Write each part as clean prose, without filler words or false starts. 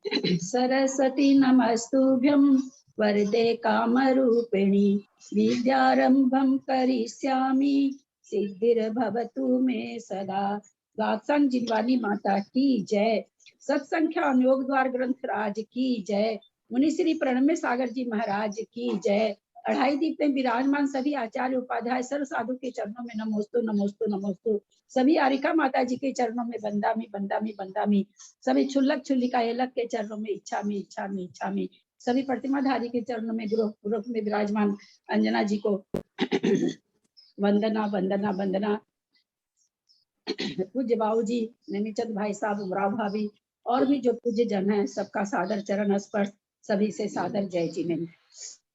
सरस्वती नमस्तुभ्यं वरदे कामरूपिणी विद्यारंभं करिष्यामि सिद्धिर्भवतु मे सदा। गात्संग जिनवानी माता की जय। सत्संख्या अनुयोग द्वार ग्रंथ राज की जय। मुनिश्री प्रणम्य सागर जी महाराज की जय। अढ़ाई दीप में विराजमान सभी आचार्य उपाध्याय सर्व साधु के चरणों में नमोस्तु नमोस्तु नमोस्तु। सभी आरिका माता जी के चरणों में बंदामी बंदामी बंदामी। सभी छुल्लक छुल्लिका एलक के चरणों में इच्छामी इच्छामी इच्छामी। सभी प्रतिमाधारी के चरणों में गुरु में विराजमान अंजना जी को वंदना वंदना वंदना। पूज्य बाबू जी, नैनीचंद भाई साहब, उमराव भाभी और भी जो पूज्य जन है, सबका सादर चरण स्पर्श, सभी से सादर जय जी नहीं।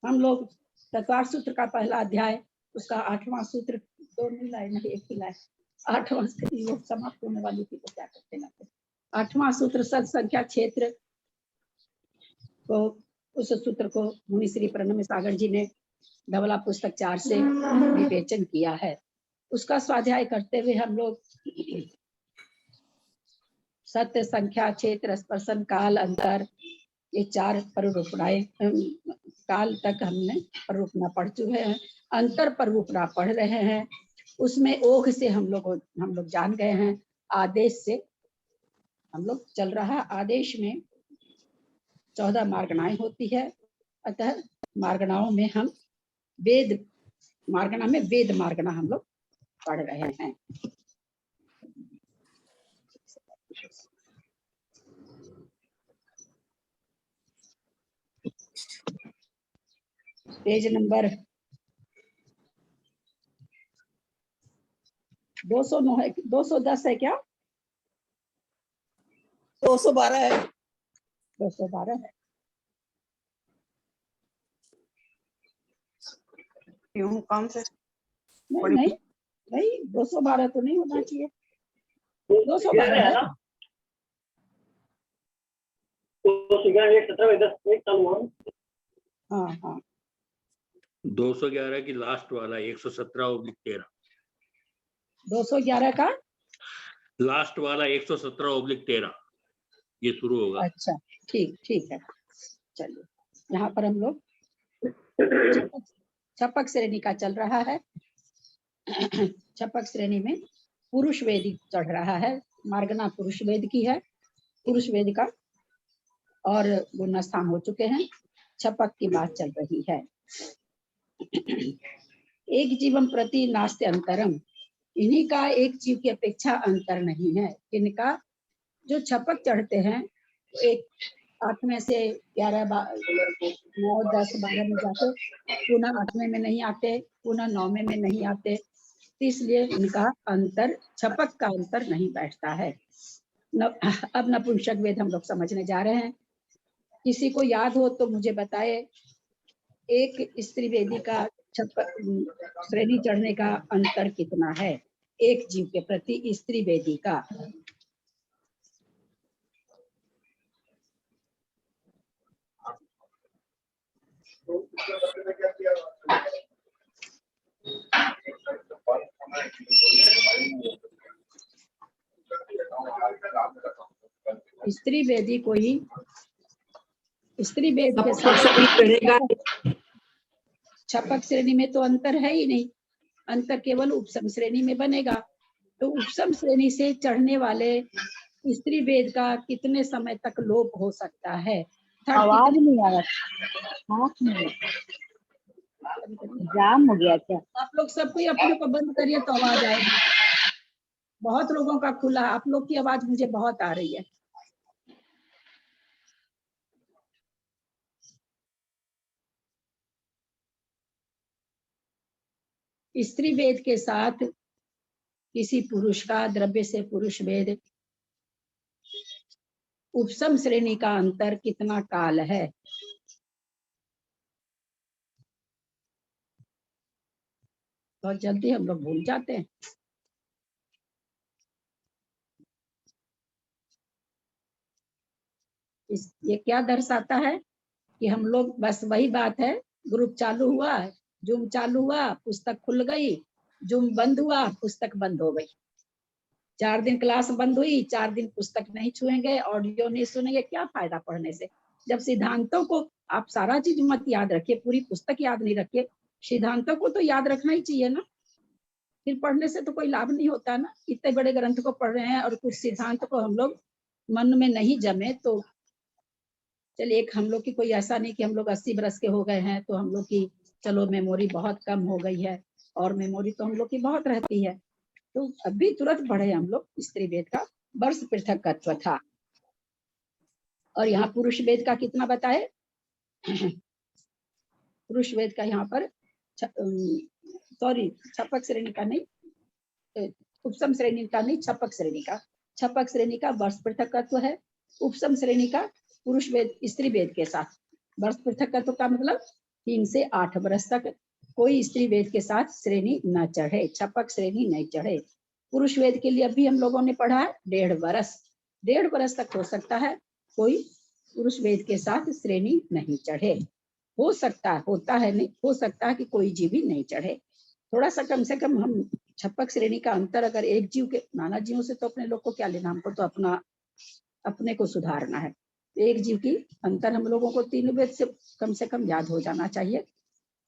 हम लोग तत्वार सूत्र का पहला अध्याय, उसका 8वां सूत्र, 2 नहीं लाए, नहीं 1 ही लाए। 8वां वो समाप्त होने वाली थी तो क्या करते ना। 8वां सूत्र सत संख्या क्षेत्र को, उस सूत्र को मुनिश्री प्रणम्य सागर जी ने धवला पुस्तक 4 से विवेचन किया है। उसका स्वाध्याय करते हुए हम लोग सत्य संख्या क्षेत्र स्पर्शन काल अंतर, ये 4 परूपणाएं काल तक हमने परूपना पढ़ चुके हैं। अंतर परूपना पढ़ रहे हैं। उसमें ओघ से हम लोग जान गए हैं। आदेश से हम लोग चल रहा। आदेश में 14 मार्गणाएं होती है। अतः मार्गणाओं में हम वेद मार्गणा में वेद मार्गणा हम लोग पढ़ रहे हैं। पेज नंबर 209 है, 210 है क्या? 212 है। 212 है। क्यों, कौन से? नहीं 212 तो नहीं होना चाहिए। 212 है। 211 की लास्ट वाला 117/13। 211 का लास्ट वाला 117/13 ये शुरू होगा। अच्छा, ठीक है। चलिए, यहाँ पर हम लोग छपक श्रेणी का चल रहा है। छपक श्रेणी में पुरुष वेद चढ़ रहा है। मार्गना पुरुष वेद की है। पुरुष वेद का और गुणस्थान हो चुके हैं। छपक की बात चल रही है। एक जीवन प्रति नास्ते अंतरम, इन्हीं का एक जीव की अपेक्षा अंतर नहीं है। इनका जो छपक चढ़ते हैं, एक 8वें से 11 9 10 12 में जाते, पुनः 8वें में नहीं आते, पुनः 9वें में नहीं आते। इसलिए इनका अंतर, छपक का अंतर नहीं बैठता है। अब नपुंसक वेद हम लोग समझने जा रहे हैं। किसी को याद हो तो मुझे बताए, एक स्त्री वेदी का छपक श्रेणी चढ़ने का अंतर कितना है एक जीव के प्रति स्त्री वेदी का? स्त्री वेदी को ही स्त्री वेद के साथ छपक श्रेणी में तो अंतर है ही नहीं। अंतर केवल उपसम श्रेणी में बनेगा। तो उपसम श्रेणी से चढ़ने वाले स्त्री वेद का कितने समय तक लोप हो सकता है? आवाज नहीं आ रहा। जाम हो गया क्या? आप लोग सब कोई अपने को बंद करिए तो आवाज आएगी। बहुत लोगों का खुला, आप लोग की आवाज मुझे बहुत आ रही है। स्त्री वेद के साथ किसी पुरुष का द्रव्य से पुरुष वेद उपसम श्रेणी का अंतर कितना काल है? बहुत जल्दी हम लोग भूल जाते हैं। ये क्या दर्शाता है कि हम लोग बस वही बात है, ग्रुप चालू हुआ, जूम चालू हुआ, पुस्तक खुल गई, जूम बंद हुआ, पुस्तक बंद हो गई। 4 दिन क्लास बंद हुई, 4 दिन पुस्तक नहीं छुएंगे, ऑडियो नहीं सुनेंगे, क्या फायदा पढ़ने से। जब सिद्धांतों को आप सारा चीज मत याद रखिए, पूरी पुस्तक याद नहीं रखिए, सिद्धांतों को तो याद रखना ही चाहिए ना, फिर पढ़ने से तो कोई लाभ नहीं होता ना। इतने बड़े ग्रंथ को पढ़ रहे हैं और कुछ सिद्धांत को हम लोग मन में नहीं जमे तो चलिए, एक हम लोग की कोई ऐसा नहीं कि हम लोग 80 बरस के हो गए हैं तो हम लोग की चलो मेमोरी बहुत कम हो गई है, और मेमोरी तो हम लोग की बहुत रहती है। तो अभी तुरंत पढ़े हम लोग स्त्री वेद का वर्ष पृथकत्व था। और यहाँ पुरुष वेद का कितना बताए? पुरुष वेद का यहाँ पर सॉरी छपक श्रेणी का नहीं, उपसम श्रेणी का नहीं, छपक श्रेणी का। छपक श्रेणी का वर्ष पृथकत्व है, उपसम श्रेणी का पुरुष वेद स्त्री वेद के साथ। वर्ष पृथकत्व का मतलब 3 से 8 वर्ष तक कोई स्त्री वेद के साथ श्रेणी न चढ़े, छपक श्रेणी नहीं चढ़े। पुरुष वेद के लिए अभी हम लोगों ने पढ़ा है 1.5 वर्ष, 1.5 वर्ष तक हो सकता है कोई पुरुष वेद के साथ श्रेणी नहीं चढ़े। हो सकता है, होता है नहीं, हो सकता है कि कोई जीव भी नहीं चढ़े। थोड़ा सा कम से कम हम छपक श्रेणी का अंतर, अगर एक जीव के, नाना जीवों से तो अपने लोग को क्या लेना, हमको तो अपने को सुधारना है। एक जीव की अंतर हम लोगों को 3 वेद से कम याद हो जाना चाहिए।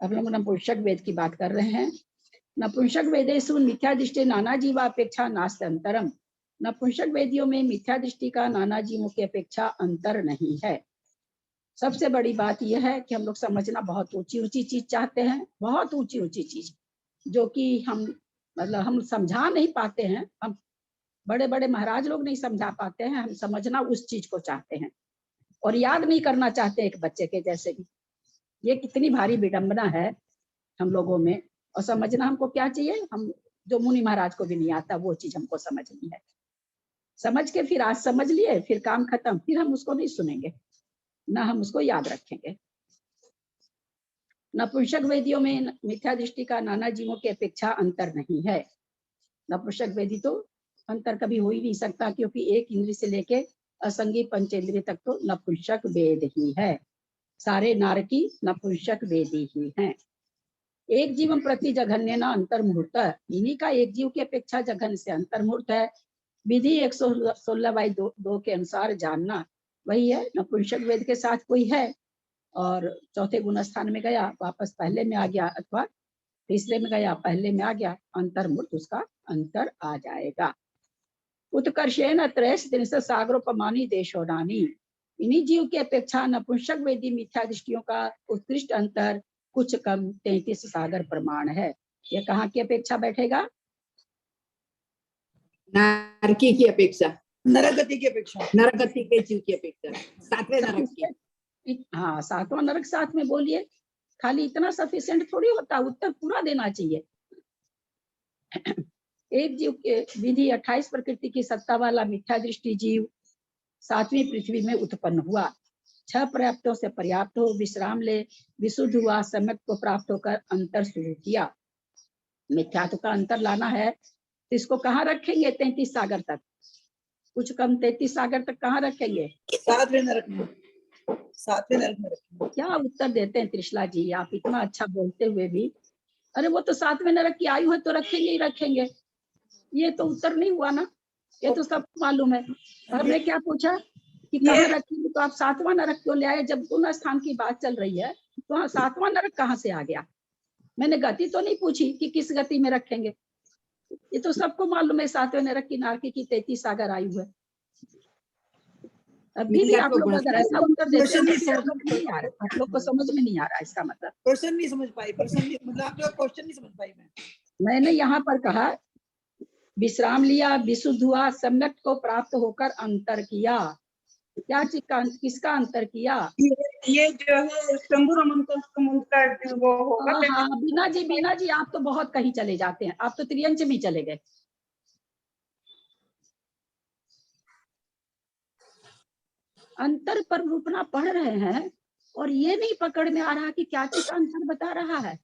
अब लोग नपुंसक वेद की बात कर रहे हैं। नपुंसक वेदेषु मिथ्या दृष्टि नाना जीवापेक्षा नास्ति अंतरम। नपुंसक वेदियों में मिथ्या दृष्टि का नाना जीवों की अपेक्षा अंतर नहीं है। सबसे बड़ी बात यह है कि हम लोग समझना बहुत ऊंची ऊंची चीज चाहते हैं, बहुत ऊंची ऊंची चीज, जो कि हम समझा नहीं पाते हैं। हम बड़े बड़े महाराज लोग नहीं समझा पाते हैं, हम समझना उस चीज को चाहते हैं और याद नहीं करना चाहते एक बच्चे के जैसे भी। ये कितनी भारी विडंबना है हम लोगों में। और समझना हमको क्या चाहिए, हम जो मुनि महाराज को भी नहीं आता वो चीज हमको समझनी है। समझ के फिर आज समझ लिए, फिर काम खत्म, फिर हम उसको नहीं सुनेंगे, ना हम उसको याद रखेंगे। नपुंसक वेदियों में मिथ्या दृष्टि का नाना जीवों की अपेक्षा अंतर नहीं है। नपुंसक वेदी तो अंतर कभी हो ही नहीं सकता, क्योंकि एक इंद्रिय से लेके असंगी पंचेंद्रिय तक तो नपुंसक वेद ही है। सारे नारकी नपुंसक वेदी ही हैं। एक जीवन प्रति जघन्य न अंतर्मुहूर्त, इन्हीं का एक जीव की अपेक्षा जघन्य से अंतर्मुहूर्त है। विधि 116/2 के अनुसार जानना वही है। नपुंसक वेद के साथ कोई है और चौथे गुण स्थान में गया, वापस पहले में आ गया, अथवा तीसरे में गया, पहले में आ गया, अंतर्मुहूर्त उसका अंतर आ जाएगा। उत्कर्षेण त्रयश त्रिंश सागरोपमानी देशोनानी, इन्हीं जीव की अपेक्षा नपुंसक वेदी मिथ्या दृष्टियों का उत्कृष्ट अंतर कुछ कम 33 सागर प्रमाण है। यह कहाँ की अपेक्षा बैठेगा? नारकी की अपेक्षा, नरगति की अपेक्षा, नरगति के जीव की अपेक्षा, 7वें नरक की। हाँ, 7वां नरक साथ में बोलिए। खाली इतना सफिशिएंट थोड़ी होता, उत्तर पूरा देना चाहिए। एक जीव के विधि 28 प्रकृति की सत्ता वाला मिथ्या दृष्टि जीव 7वीं पृथ्वी में उत्पन्न हुआ। 6 पर्याप्तों से पर्याप्त हो, विश्राम ले, विशुद्ध हुआ, सम्यक को प्राप्त होकर अंतर शुरू किया। मिथ्यात्व का अंतर लाना है तो इसको कहाँ रखेंगे? 33 सागर तक, कुछ कम 33 सागर तक कहाँ रखेंगे? 7वें नरक में, 7वें नरक में रखेंगे। क्या उत्तर देते हैं त्रिशला जी, आप इतना अच्छा बोलते हुए भी। अरे वो तो 7वें नरक की आयु है तो रखेंगे ही रखेंगे। ये तो उत्तर नहीं हुआ ना, ये तो सबको मालूम है। हमने क्या पूछा कि कहाँ रखेंगे, तो आप 7वां नरक क्यों ले आए? जब गुण स्थान की बात चल रही है तो 7वां नरक कहाँ से आ गया? मैंने गति तो नहीं पूछी कि किस गति में रखेंगे, ये तो सबको मालूम है 7वें नरक की नारकी की 33 सागर आयु है। अभी भी आप लोग अगर ऐसा उत्तर देते हैं तो आप लोग को समझ में नहीं आ रहा, इसका मतलब क्वेश्चन नहीं समझ पाई, मतलब आप लोग क्वेश्चन नहीं समझ पाई। मैंने यहाँ पर कहा विश्राम लिया, विशुद्ध हुआ, सम्यक को प्राप्त होकर अंतर किया। क्या चीज का, किसका अंतर किया? ये जो है शंभु रमन का वो होगा। हाँ, बीना जी आप तो बहुत कहीं चले जाते हैं, आप तो त्रियंच में चले गए। अंतर पर रूपना पढ़ रहे हैं और ये नहीं पकड़ में आ रहा कि क्या चीज का अंतर बता रहा है।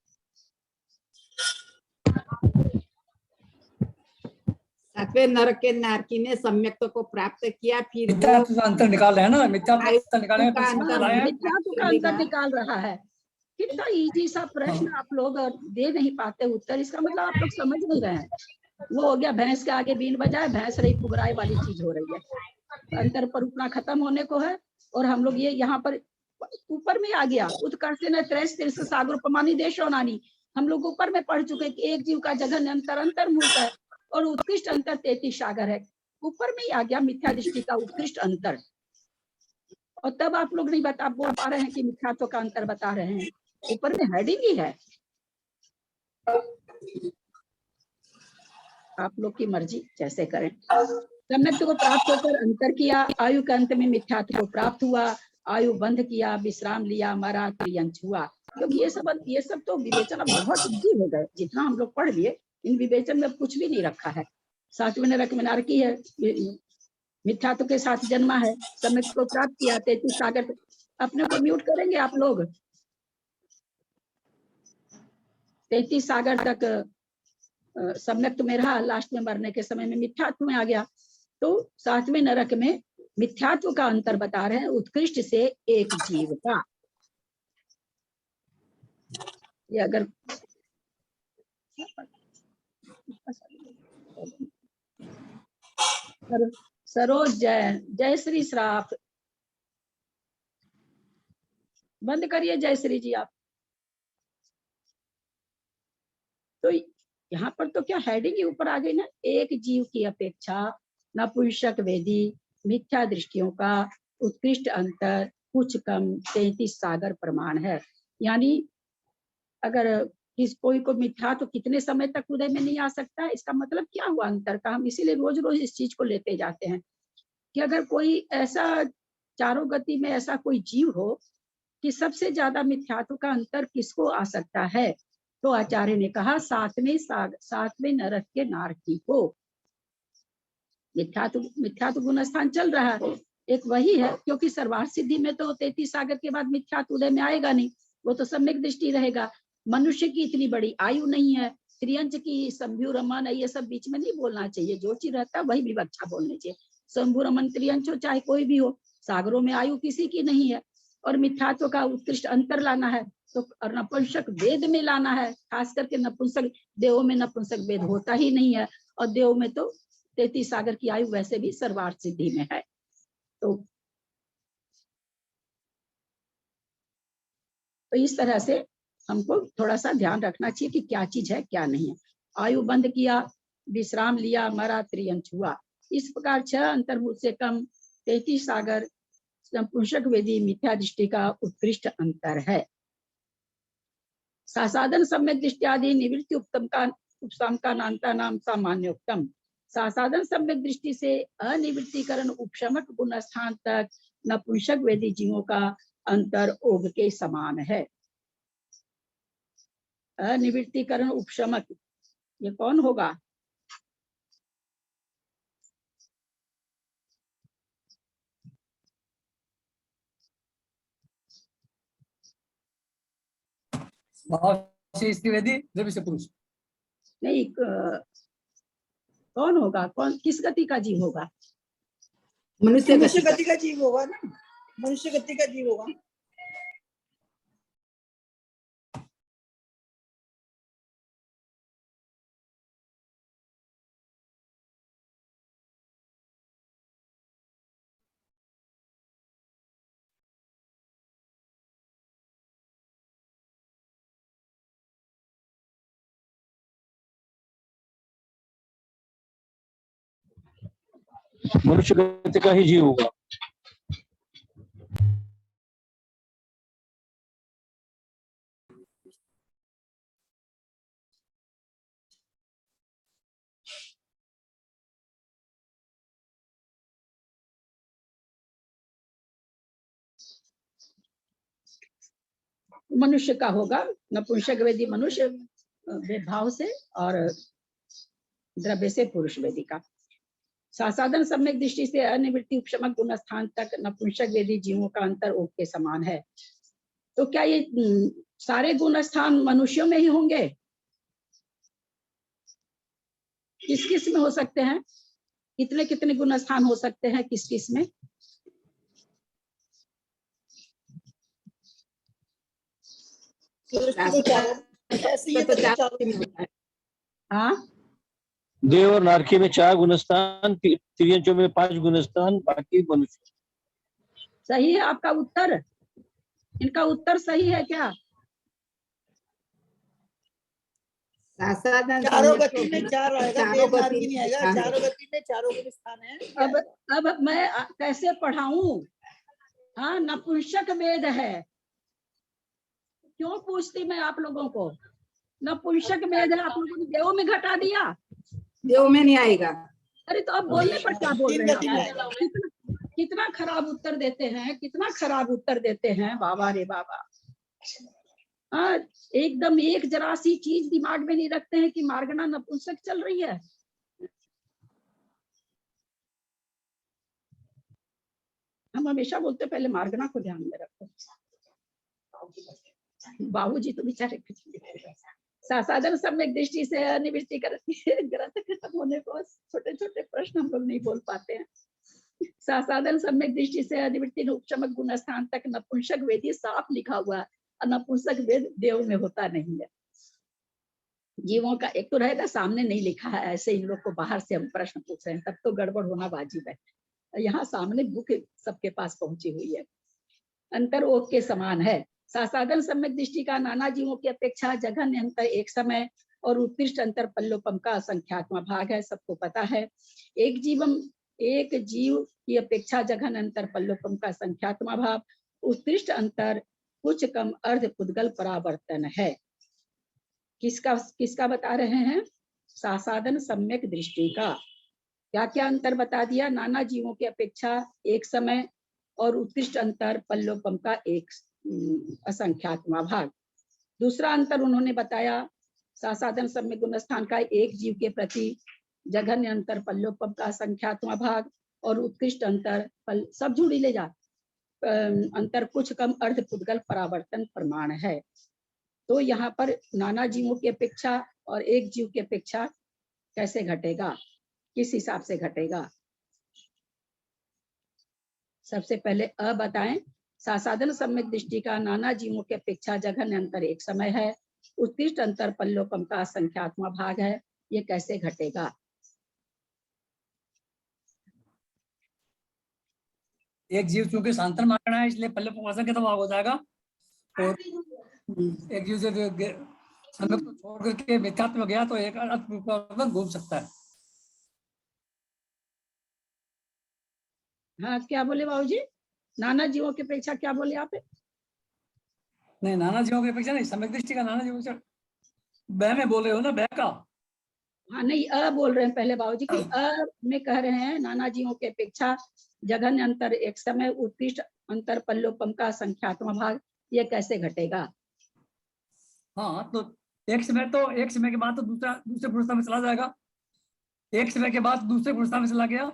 सातवें नरक के नारकी ने सम्यक्त्व को प्राप्त किया, फिर मिथ्यात्व का अंतर निकाल रहे हैं ना, मिथ्यात्व निकालने का मिथ्यात्व का अंतर निकाल रहा है। कितना इजी सा प्रश्न आप लोग दे नहीं पाते उत्तर, इसका मतलब आप लोग समझ नहीं रहे हैं। वो हो गया भैंस के आगे बीन बजाए भैंस रही पुगराए वाली चीज हो रही है। अंतर पर उतना खत्म होने को है। और हम लोग ये यहाँ पर ऊपर में आ गया उत्कर्ष न त्रैस तीर्थ सागर उपमानी देशो नानी। हम लोग ऊपर में पढ़ चुके कि एक जीव का जगन अंतर अंतर मूर्त है और उत्कृष्ट अंतर 33 सागर है। ऊपर में ही आ गया मिथ्या दृष्टि का उत्कृष्ट अंतर। और तब आप लोग नहीं बोल पा रहे हैं कि मिथ्यात्व का अंतर बता रहे हैं। ऊपर में हेडिंग ही है। आप लोग की मर्जी जैसे करें। सम्यक्त्व को प्राप्त होकर अंतर किया, आयु के अंत में मिथ्यात्व को प्राप्त हुआ, आयु बंध किया, विश्राम लिया, मरा, त्रियंश हुआ। क्योंकि ये सब तो विवेचन अब बहुत इजी हो गए। जितना हम लोग पढ़ लिए इन विवेचन में कुछ भी नहीं रखा है। 7वें नरक में नारकी है, मिथ्यात्व के साथ जन्मा है, सम्यक्त्व को प्राप्त किया, 33 सागर। अपने को म्यूट करेंगे आप लोग। 33 सागर तक सम्यक्त्व में रहा, लास्ट में मरने के समय में मिथ्यात्व में आ गया। तो 7वें नरक में मिथ्यात्व का अंतर बता रहे हैं उत्कृष्ट से एक जीव का। ये अगर सरोज जय श्री श्राप बंद करिए जय श्री जी आप। तो यहाँ पर तो क्या हेडिंग ही ऊपर आ गई ना, एक जीव की अपेक्षा नपुंसक वेदी मिथ्या दृष्टियों का उत्कृष्ट अंतर कुछ कम 33 सागर प्रमाण है। यानी अगर कोई को मिथ्या तो कितने समय तक उदय में नहीं आ सकता है। इसका मतलब क्या हुआ अंतर का। हम इसीलिए रोज रोज इस चीज को लेते जाते हैं कि अगर कोई ऐसा चारों गति में ऐसा कोई जीव हो कि सबसे ज्यादा मिथ्यात्व का अंतर किसको आ सकता है, तो आचार्य ने कहा 7वें नरक के नारकी को। मिथ्यात्व गुण स्थान चल रहा है, एक वही है। क्योंकि सर्वार्थ सिद्धि में तो 33 सागर के बाद मिथ्यात्व उदय में आएगा नहीं, वो तो सम्यक दृष्टि रहेगा। मनुष्य की इतनी बड़ी आयु नहीं है, त्रियंच की, शंभु रमन, ये सब बीच में नहीं बोलना चाहिए। जो चीज रहता है वही विवक्षा बोलनी चाहिए। शंभु रमन त्रियंच हो चाहे कोई भी हो, सागरों में आयु किसी की नहीं है। और मिथ्यात्व का उत्कृष्ट अंतर लाना है तो नपुंसक वेद में लाना है। खास करके नपुंसक, देवों में नपुंसक वेद होता ही नहीं है। और देव में तो 33 सागर की आयु वैसे भी सर्वार्थ सिद्धि में है। तो इस तरह से हमको थोड़ा सा ध्यान रखना चाहिए कि क्या चीज है क्या नहीं है। आयु बंद किया, विश्राम लिया, मरा, त्रियंश हुआ। इस प्रकार 6 अंतर्भूत से कम 33 सागर नपुंसक वेदी मिथ्या दृष्टि का उत्कृष्ट अंतर है। सासाधन सम्यक दृष्टि आदि निवृत्ति उपतम का उपसम का नांता नाम सामान्य उत्तम। सासाधन सम्यक दृष्टि से अनिवृत्तिकरण उपशमक गुण स्थान तक नपुंसक वेदी जीवों का अंतर ओघ के समान है। अनिवृत्तिकरण उपशमक ये कौन होगा? वेदी द्रव्य से पुरुष नहीं, कौन होगा? कौन किस गति का जीव होगा? मनुष्य गति का जीव होगा ना, मनुष्य गति का जीव होगा। मनुष्य गति का ही जीव होगा। मनुष्य का होगा। नपुंसक वेदी मनुष्य भाव से और द्रव्य से पुरुष वेदी का। सासाधन सम्यक दृष्टि से अनिवृत्ति उपशमक गुण स्थान तक नपुंसक वेदी जीवों का अंतर ओघ के समान है। तो क्या ये सारे गुण स्थान मनुष्यों में ही होंगे? किस किस में हो सकते हैं? कितने कितने गुण स्थान हो सकते हैं किस किस में? हाँ, देव और नारकी में 4 गुणस्थान, तिर्यंचों में 5 गुणस्थान, बाकी मनुष्य। सही है आपका उत्तर? इनका उत्तर सही है क्या? सासाधन चारों सम्यक गति में 4 आएगा, चारों देव गति नारकी नहीं आएगा। हाँ। चारों गति में चारों गुण स्थान है। अब मैं कैसे पढ़ाऊं? हाँ, नपुंसक वेद है। क्यों पूछती मैं आप लोगों को? नपुंसक वेद है, आप लोगों ने देव में घटा दिया। देव में नहीं आएगा। अरे तो अब बोलने पर क्या बोल 3 रहे गति में हैं? आएगा। कितना खराब उत्तर देते हैं, कितना खराब उत्तर देते हैं, बाबा रे बाबा। हाँ, एकदम एक जरा सी चीज दिमाग में नहीं रखते हैं कि मार्गना नपुंसक चल रही है। हम हमेशा बोलते पहले मार्गना को ध्यान में रखो। बाबूजी तो बेचारे कुछ नहीं। सासाधन सम्यक दृष्टि से अनिवृत्ति ग्रंथ खत्म होने को छोटे छोटे प्रश्न हम लोग नहीं बोल पाते हैं। सासाधन सम्यक दृष्टि से अनिवृत्ति उपशमक गुण स्थान तक नपुंसक वेदी साफ लिखा हुआ है, और नपुंसक वेद देव में होता नहीं है। जीवों का एक तो रहेगा सामने नहीं लिखा है, ऐसे इन लोग को बाहर से हम प्रश्न पूछ रहे हैं, तब तो गड़बड़ होना वाजिब है। यहाँ सामने बुक सबके पास पहुंची हुई है। अंतर ओक के समान है। सासाधन सम्यक दृष्टि का नाना जीवों की अपेक्षा जघन्य अंतर एक समय और उत्कृष्ट अंतर पल्लोपम का असंख्यात्मक भाग है, सबको पता है। एक जीव की अपेक्षा जघन्य अंतर पल्लोपम का संख्यात्मक भाव, उत्कृष्ट अंतर कुछ कम अर्ध पुद्गल परावर्तन है। किसका बता रहे हैं? सासाधन सम्यक दृष्टि का। क्या क्या अंतर बता दिया? नाना जीवों की अपेक्षा एक समय और उत्कृष्ट अंतर पल्लोपम का एक असंख्यात्मक भाग। दूसरा अंतर उन्होंने बताया सासाधन सम्यक गुणस्थान का एक जीव के प्रति जघन्य अंतर पल्लोपम का असंख्यात्मक भाग, और उत्कृष्ट अंतर सब जुड़ी ले जा अंतर कुछ कम अर्ध पुद्गल परावर्तन प्रमाण है। तो यहाँ पर नाना जीवों की अपेक्षा और एक जीव की अपेक्षा कैसे घटेगा, किस हिसाब से घटेगा? सबसे पहले अ बताएं। सासाधन सम्यक दृष्टि का नाना जीवों की अपेक्षा जघन्य अंतर एक समय है, उत्कृष्ट अंतर पल्लोपम का संख्यात्मक भाग है, ये कैसे घटेगा? एक जीव चूंकि सांतर मारना है इसलिए पल्लोपम का तो भाग हो जाएगा, और एक जीव से सम्यक को छोड़ करके मिथ्यात्व गया तो एक अर्थ घूम सकता है। हाँ, क्या बोले बाबूजी? नाना जीवों की अपेक्षा क्या बोले आप? नहीं, नाना जीवों की अपेक्षा नहीं, सम्यक दृष्टि का नाना जीवों से बह में बोल रहे हो ना, बह का। हाँ नहीं, अ बोल रहे हैं पहले बाबूजी कि अ में कह रहे हैं नाना जीवों की अपेक्षा जघन्य अंतर एक समय उत्कृष्ट अंतर पल्लोपम का संख्यात्मक भाग, ये कैसे घटेगा? हाँ, तो एक समय के बाद तो दूसरे पुरुषता में चला जाएगा, एक समय के बाद दूसरे पुरुषता में चला गया।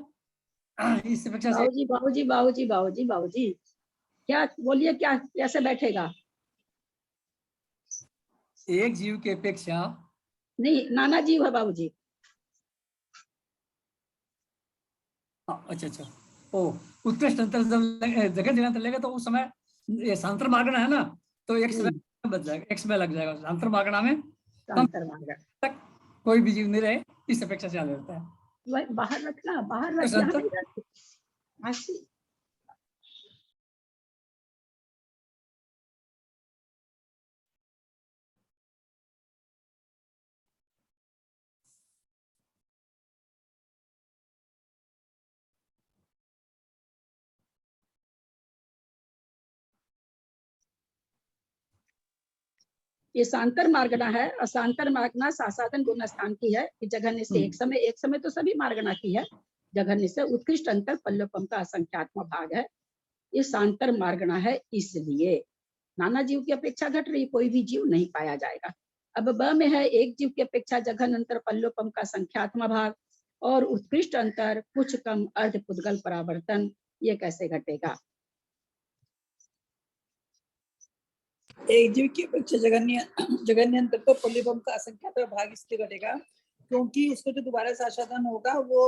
इस अपेक्षा से बाबूजी बाबूजी बाबूजी बाबूजी बाबूजी क्या बोलिए, क्या कैसे बैठेगा? एक जीव की अपेक्षा नहीं, नाना जीव है बाबूजी। अच्छा, ओ उत्कृष्ट अंतर जब जगह जगह लेगा तो उस समय ये सांतर मार्गना है ना, तो एक समय बच जाएगा, एक समय लग जाएगा सांतर मार्गना में, तक कोई भी जीव नहीं रहे, इस अपेक्षा से आ जाता है। बाहर रखना, बाहर रख। ये सांतर मार्गना है, और सांतर मार्गना सासाधन गुण स्थान की है कि जघन्य से एक समय तो सभी मार्गना की है, जघन्य से उत्कृष्ट अंतर पल्लोपम का असंख्यात्मक भाग है, ये सांतर मार्गना है। इसलिए नाना जीव की अपेक्षा घट रही, कोई भी जीव नहीं पाया जाएगा। अब ब में है एक जीव की अपेक्षा जघन्य अंतर पल्लोपम का संख्यात्मक भाग और उत्कृष्ट अंतर कुछ कम अर्ध पुद्गल परावर्तन, ये कैसे घटेगा? एक जीव की अपेक्षा जघन्य अंतर तो पल्लोपम का असंख्यात्मक भाग इसलिए घटेगा क्योंकि इसको जो दोबारा सासाधन होगा वो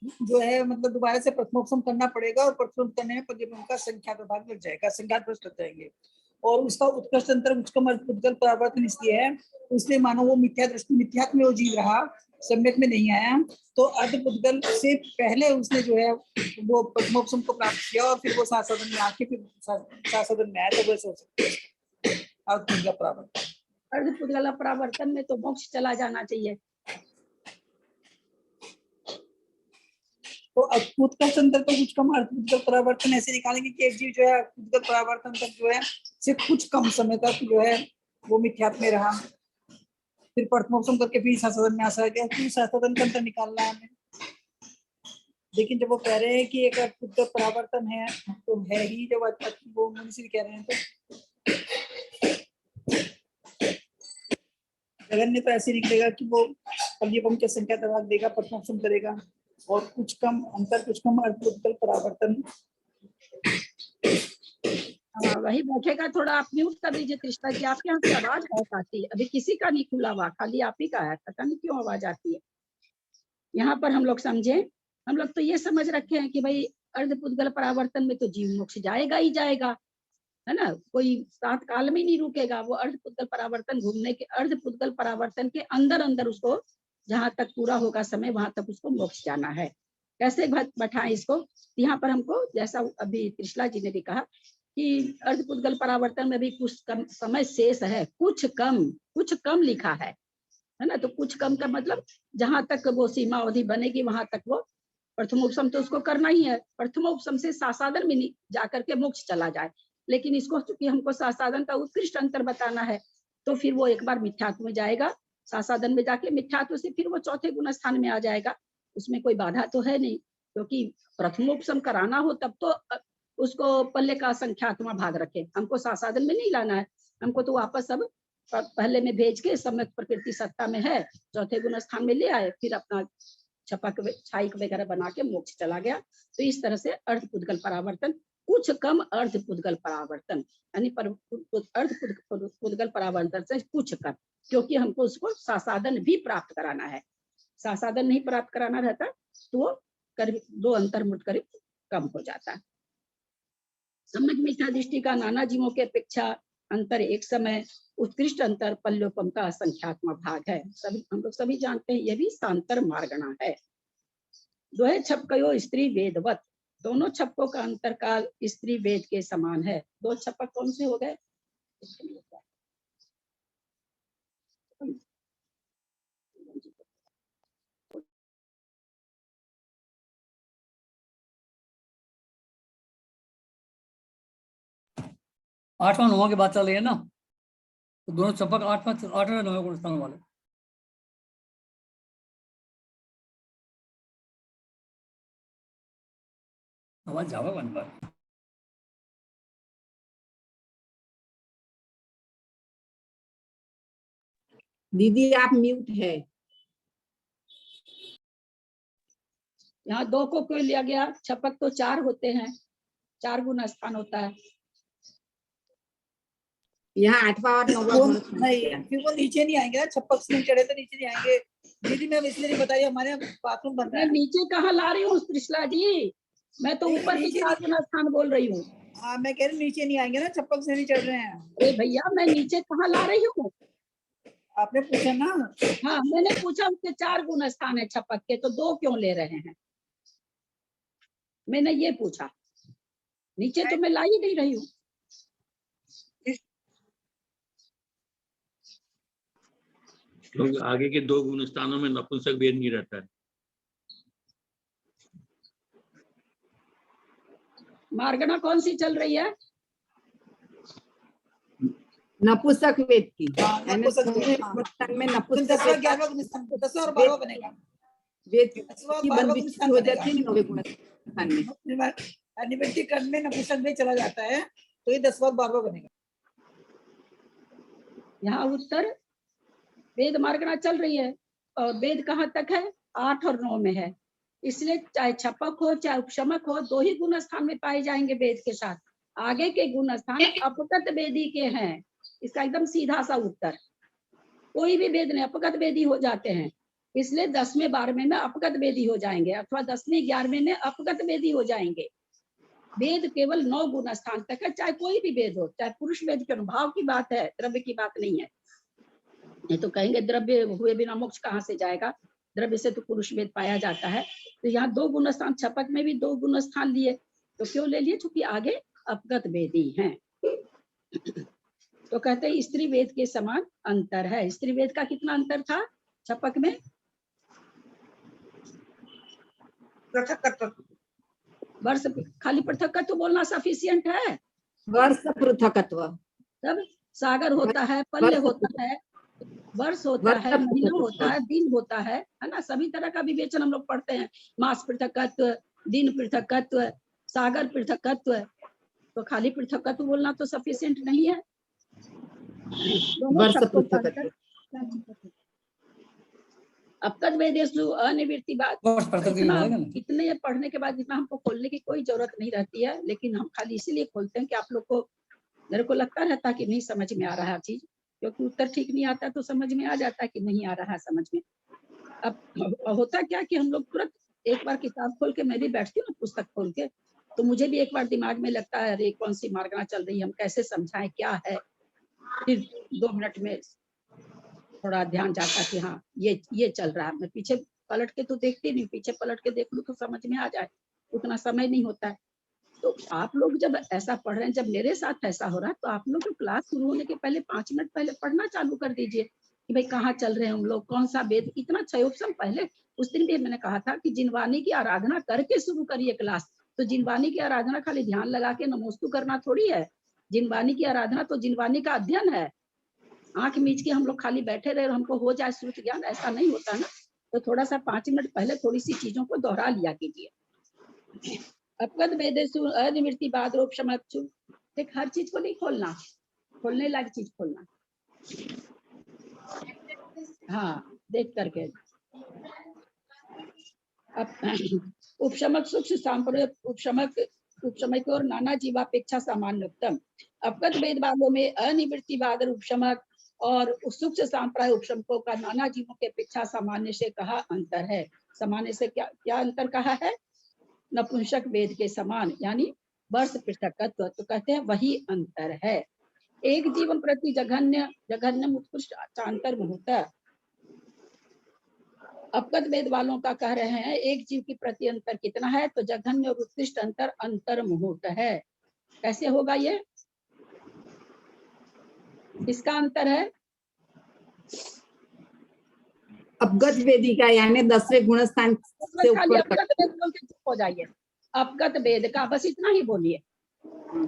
जो है मतलब दोबारा से प्रथमोपसम करना पड़ेगा, और प्रथम करने में पल्लोपम का संख्यात्मक भाग लग जाएगा, संख्यात प्रश्न लग जाएंगे, और उसका उत्कृष्ट अंतर उच्चतम पुद्गल परावर्तन इसलिए है, इसलिए मानो वो मिथ्यात्व में वो जीव रहा सम्यक में नहीं आया, तो अर्धपुद्गल से पहले उसने जो है वो प्रथमोपसम को प्राप्त किया और फिर वो साधन में आके फिर साधन में आया, तो वैसे हो सकता है अर्धपुद्गल परावर्तन। अर्धपुद्गल परावर्तन में तो मोक्ष चला जाना चाहिए। तो उत्कर्ष अंतर तो कुछ कम अर्धपुद्गल परावर्तन ऐसे निकालेंगे कि एक जीव जो है अर्धपुद्गल परावर्तन तक जो है सिर्फ कुछ कम समय तक जो है वो मिथ्यात्व में रहा, फिर प्रथमोपसम करके फिर साधन में आ गया, फिर साधन का अंतर निकालना है हमें। लेकिन जब वो कह रहे हैं कि एक अर्धपुद्गल परावर्तन है तो है ही, जब वो मुंशी कह रहे हैं तो जगन्य तो ऐसे निकलेगा कि वो पल्लीपम की संख्या दबाव देगा, प्रथमोपसम करेगा और कुछ कम अंतर, कुछ कम अर्धपुद्गल परावर्तन। वही बैठेगा, थोड़ा आप म्यूट कर दीजिए कृष्णा जी, आपके यहाँ से आवाज बहुत आती है। अभी किसी का नहीं खुला हुआ, खाली आप ही का है, पता नहीं क्यों आवाज आती है। यहाँ पर हम लोग समझे, हम लोग तो ये समझ रखे हैं कि भाई अर्धपुद्गल परावर्तन में तो जीव मोक्ष जाएगा ही जाएगा, है ना, कोई सात काल में नहीं रुकेगा। वो अर्धपुद्गल परावर्तन घूमने के, अर्धपुद्गल परावर्तन के अंदर अंदर उसको जहां तक पूरा होगा समय वहां तक उसको मोक्ष जाना है। कैसे बैठाएं इसको? यहाँ पर हमको जैसा अभी त्रिशला जी ने भी कहा कि अर्धपुद्गल परावर्तन में भी कुछ कम समय शेष है, कुछ कम लिखा है ना। तो कुछ कम का मतलब जहां तक वो सीमा अवधि बनेगी वहां तक वो प्रथमोपसम तो उसको करना ही है। प्रथमोपसम से सासादन में जाकर के मोक्ष चला जाए, लेकिन इसको चूंकि हमको सासादन का उत्कृष्ट अंतर बताना है, तो फिर वो एक बार मिथ्यात्व में जाएगा, सासादन में जाके मिथ्यात्व से फिर वो चौथे गुण स्थान में आ जाएगा। उसमें कोई बाधा तो है नहीं, क्योंकि प्रथमोपसम कराना हो तब तो उसको पल्ले का संख्यात्मा भाग रखे, हमको सासादन में नहीं लाना है। हमको तो वापस सब पहले में भेज के सम्यक प्रकृति सत्ता में है चौथे गुण स्थान में ले आए, फिर अपना छपक छाइक वगैरह बना के मोक्ष चला गया। तो इस तरह से अर्धपुद्गल परावर्तन, कुछ कम अर्धपुद्गल परावर्तन, यानी अर्धपुद्गल परावर्तन से कुछ कम, क्योंकि हमको उसको सासादन भी प्राप्त कराना है। सासादन नहीं प्राप्त कराना रहता तो वो करीब 2 अंतर्मुट करीब कम हो जाता है। सम्यक मिथ्या दृष्टि का नाना जीवों के अपेक्षा अंतर एक समय, उत्कृष्ट अंतर पल्योपम का असंख्यात्मक भाग है। सभी हम लोग सभी जानते हैं, यह भी सांतर मार्गणा है। दोहे छपकयो स्त्री वेदवत, दोनों छपकों का अंतर काल स्त्री वेद के समान है। 2 छपक कौन से हो गए? आठवां नौवां की बात चल रही है ना, तो दोनों छपक आठवें नौवें गुण स्थान वाले। आवाज जावा बन पर दीदी आप म्यूट है। यहाँ 2 को क्यों लिया गया? छपक तो 4 होते हैं, 4 गुण स्थान होता है। यहाँ 8वां और 9वां वो गुण नहीं, फिर वो नीचे नहीं आएंगे ना, छप्पक से चढ़े तो नीचे नहीं आएंगे। दीदी मैं इसलिए नहीं बताइए, हमारे बाथरूम बन रहा मैं है। नीचे कहाँ ला रही हूँ त्रिशला जी, मैं तो ऊपर के 4 गुण स्थान बोल रही हूँ। हाँ मैं कह रही नीचे नहीं आएंगे ना, छप्पक से नहीं चढ़ रहे हैं। अरे भैया मैं नीचे कहाँ ला रही हूँ? आपने पूछा ना। हाँ मैंने पूछा उसके 4 गुण स्थान है छपक के, तो 2 क्यों ले रहे हैं? मैंने ये पूछा, नीचे तो मैं ला ही नहीं रही हूँ। क्योंकि आगे के 2 गुण स्थानों में नपुंसक भेद नहीं रहता है। मार्गणा कौन सी चल रही है? नपुंसक वेद की, नपुंसक वेद, हाँ। में नपुंसक 10वां 11वां गुण स्थान, 10वां और 12वां बनेगा। वेद 10वां की 12वां बंदी गुण स्थान हो बनेगा। जाती है 9वें गुण स्थान में। निवृत्ति कर्ण में नपुंसक वेद चला जाता है, तो ये 10वां 12वां बनेगा। यहाँ उत्तर वेद मार्गणा चल रही है, और वेद कहाँ तक है? 8 और 9 में है। इसलिए चाहे छपक हो चाहे उपशमक हो, 2 ही गुण स्थान में पाए जाएंगे वेद के साथ। आगे के गुण स्थान अपगत वेदी के हैं। इसका एकदम सीधा सा उत्तर, कोई भी वेद नहीं, अपगत वेदी हो जाते हैं। इसलिए 10वें 12वें में अपगत वेदी हो जाएंगे, अथवा 10वें 11वें में अपगत वेदी हो जाएंगे। वेद केवल 9 गुण स्थान तक है, चाहे कोई भी वेद हो, चाहे पुरुष वेद के अनुभव की बात है, द्रव्य की बात नहीं है। ये तो कहेंगे द्रव्य हुए बिना मोक्ष कहाँ से जाएगा? द्रव्य से तो पुरुष वेद पाया जाता है। तो यहाँ 2 गुण स्थान, छपक में भी 2 गुण स्थान लिए। तो क्यों ले लिए? क्योंकि आगे अपगत वेदी हैं। तो कहते हैं स्त्री वेद के समान अंतर है। स्त्री वेद का कितना अंतर था छपक में? पृथक वर्ष, खाली पृथकत्व बोलना सफिशिएंट है? वर्ष पृथकत्व, तब सागर होता है, पल्य होता है, वर्ष होता है, महीना होता है, दिन होता है ना। सभी तरह का विवेचन हम लोग पढ़ते हैं। मास पृथकत्व, दिन पृथकत्व, सागर पृथकत्व। तो खाली पृथकत्व बोलना तो सफिशिएंट नहीं है। वर्ष पृथकत्व। अपगत वेदेषु अनिवृत्तिवाद। वर्ष पृथक भी इतना, मिलेगा ना। इतने पढ़ने के बाद इतना हमको खोलने की कोई जरूरत नहीं रहती है, लेकिन हम खाली इसीलिए खोलते हैं कि आप लोग को, मेरे को लगता रहता कि नहीं समझ में आ रहा है चीज, क्योंकि उत्तर ठीक नहीं आता तो समझ में आ जाता है कि नहीं आ रहा है समझ में। अब होता क्या कि हम लोग तुरंत एक बार किताब खोल के, मैं भी बैठती हूँ पुस्तक खोल के, तो मुझे भी एक बार दिमाग में लगता है अरे कौन सी मार्गना चल रही है, हम कैसे समझाएं क्या है। फिर 2 मिनट में थोड़ा ध्यान जाता कि हाँ ये चल रहा है। मैं पीछे पलट के तो देखती नहीं, पीछे पलट के देख लूं तो समझ में आ जाए, उतना समय नहीं होता है। तो आप लोग जब ऐसा पढ़ रहे हैं, जब मेरे साथ ऐसा हो रहा है, तो आप लोग क्लास शुरू होने के पहले 5 मिनट पहले पढ़ना चालू कर दीजिए कि भाई कहाँ चल रहे हैं हम लोग, कौन सा वेद, इतना क्षयोपम पहले। उस दिन भी मैंने कहा था कि जिनवाणी की आराधना करके शुरू करिए क्लास। तो जिनवाणी की आराधना खाली ध्यान लगा के नमोस्तु करना थोड़ी है। जिनवाणी की आराधना तो जिनवाणी का अध्ययन है। आंख मीच के हम लोग खाली बैठे रहे और हमको हो जाए श्रुत ज्ञान, ऐसा नहीं होता ना। तो थोड़ा सा 5 मिनट पहले थोड़ी सी चीजों को दोहरा लिया कीजिए। अपगत वेदेषु अनिवृत्तिवाद उपशमक्षु। देख हर चीज को नहीं खोलना, खोलने लायक चीज खोलना। हाँ देख करके। उपशमक सूक्ष्म सांप्रदायिक उपशमक और नाना जीवापेक्षा सामान्योत्तम। अपगत वेद वालों में अनिवृत्तिवाद उपशमक और सूक्ष्म सांप्रदाय उपशमकों का नाना जीवों के अपेक्षा सामान्य से कहा अंतर है। सामान्य से क्या क्या अंतर कहा है? नपुंसक वेद के समान, यानी वर्ष पृथकत्व। तो कहते हैं वही अंतर है। एक जीवन प्रति जघन्य उत्कृष्ट चांतर मुहूर्त। अपगत वेद वालों का कह रहे हैं एक जीव की प्रति अंतर कितना है? तो जघन्य और उत्कृष्ट अंतर मुहूर्त है। कैसे होगा ये? इसका अंतर है अपगत वेदी का, यानी 10वें गुण स्थान से ऊपर तक। अपगत वेद बोल के चुप हो जाइए। अपगत वेद का बस इतना ही बोलिए।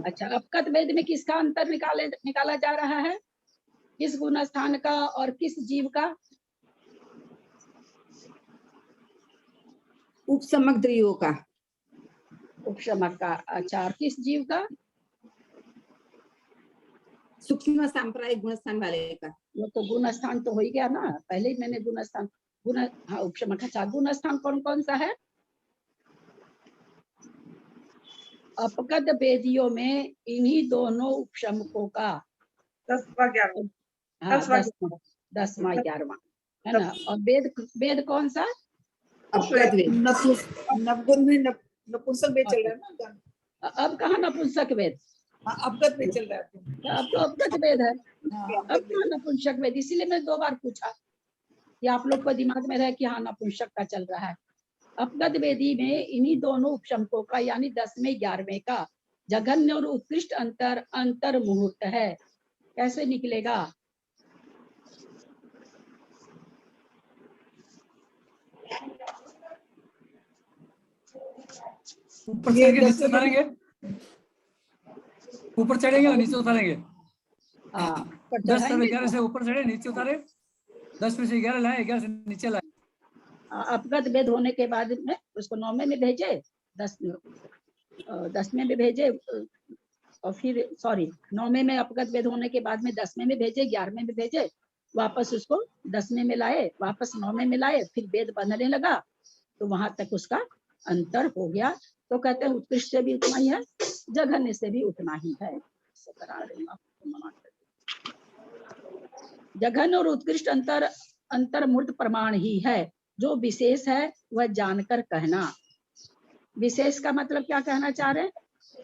अच्छा, अपगत वेद में किसका अंतर निकाला जा रहा है? किस गुण स्थान का और किस जीव का? उपशमक द्रियों का। उपशमक का। अच्छा, और किस जीव का? सूक्ष्म सांप्रदायिक गुण स्थान वाले का। वो तो गुण स्थान तो हो ही गया ना, पहले ही मैंने गुण स्थान हाँ उपशमक। अच्छा, गुण स्थान कौन कौन सा है? अपगत वेदियों में इन्हीं दोनों उपशमकों का 10वां 11वां। हाँ 10वां 11वां है ना। और वेद कौन सा? अपगत वेद। नवगुण में नपुंसक वेद चल रहा है ना। अब कहाँ नपुंसक वेद? हाँ अपगत वेद चल रहा है। अब तो अपगत वेद है। हाँ, अब कहाँ नपुंसक वेद? इसीलिए मैं 2 बार पूछा कि आप लोग को दिमाग में रहे कि हाँ नपुंसक का चल रहा है। अपगत वेदी में इन्हीं दोनों उपशमकों का, यानी 10वें 11वें का जघन्य और उत्कृष्ट अंतर मुहूर्त है। कैसे निकलेगा? ऊपर चढ़ेंगे नीचे उतारेंगे, ऊपर चढ़ेंगे और नीचे उतारेंगे। हाँ 10 से 11 से ऊपर चढ़े नीचे उतारे, 10 में से 11 लाए, 11 से नीचे लाए। अपगत वेद होने के बाद में उसको 9वें में भेजे, 10वें में भेजे, और फिर 9वें में अपगत वेद होने के बाद में 10वें में भेजे, 11वें में भेजे, वापस उसको 10वें में लाए, वापस 9वें में लाए, फिर वेद बनने लगा तो वहां तक उसका अंतर हो गया। तो कहते हैं उत्कृष्ट से भी उतना ही है, जघन्य से भी उतना ही है। जघन्य और उत्कृष्ट अंतर मूर्त प्रमाण ही है। जो विशेष है वह जानकर कहना। विशेष का मतलब क्या कहना चाह रहे हैं?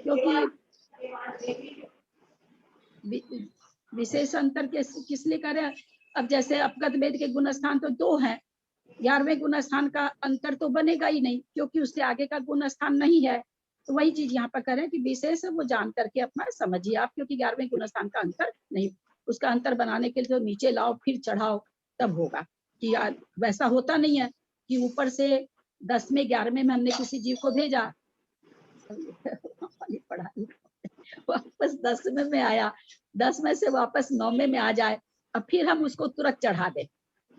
क्योंकि विशेष अंतर किस लिए कह रहे हैं? अब जैसे अपगत वेद के गुण स्थान तो 2 हैं, 11वें गुण स्थान का अंतर तो बनेगा ही नहीं, क्योंकि उससे आगे का गुण स्थान नहीं है। तो वही चीज यहाँ पर करें कि विशेष वो जान करके अपना समझिए आप, क्योंकि 11वें गुण स्थान का अंतर नहीं, उसका अंतर बनाने के लिए तो नीचे लाओ फिर चढ़ाओ तब होगा। कि वैसा होता नहीं है कि ऊपर से 10वें 11वें में हमने किसी जीव को भेजा पढ़ाई वापस 10वें में आया, 10वें से वापस 9वें में आ जाए, अब फिर हम उसको तुरंत चढ़ा दे,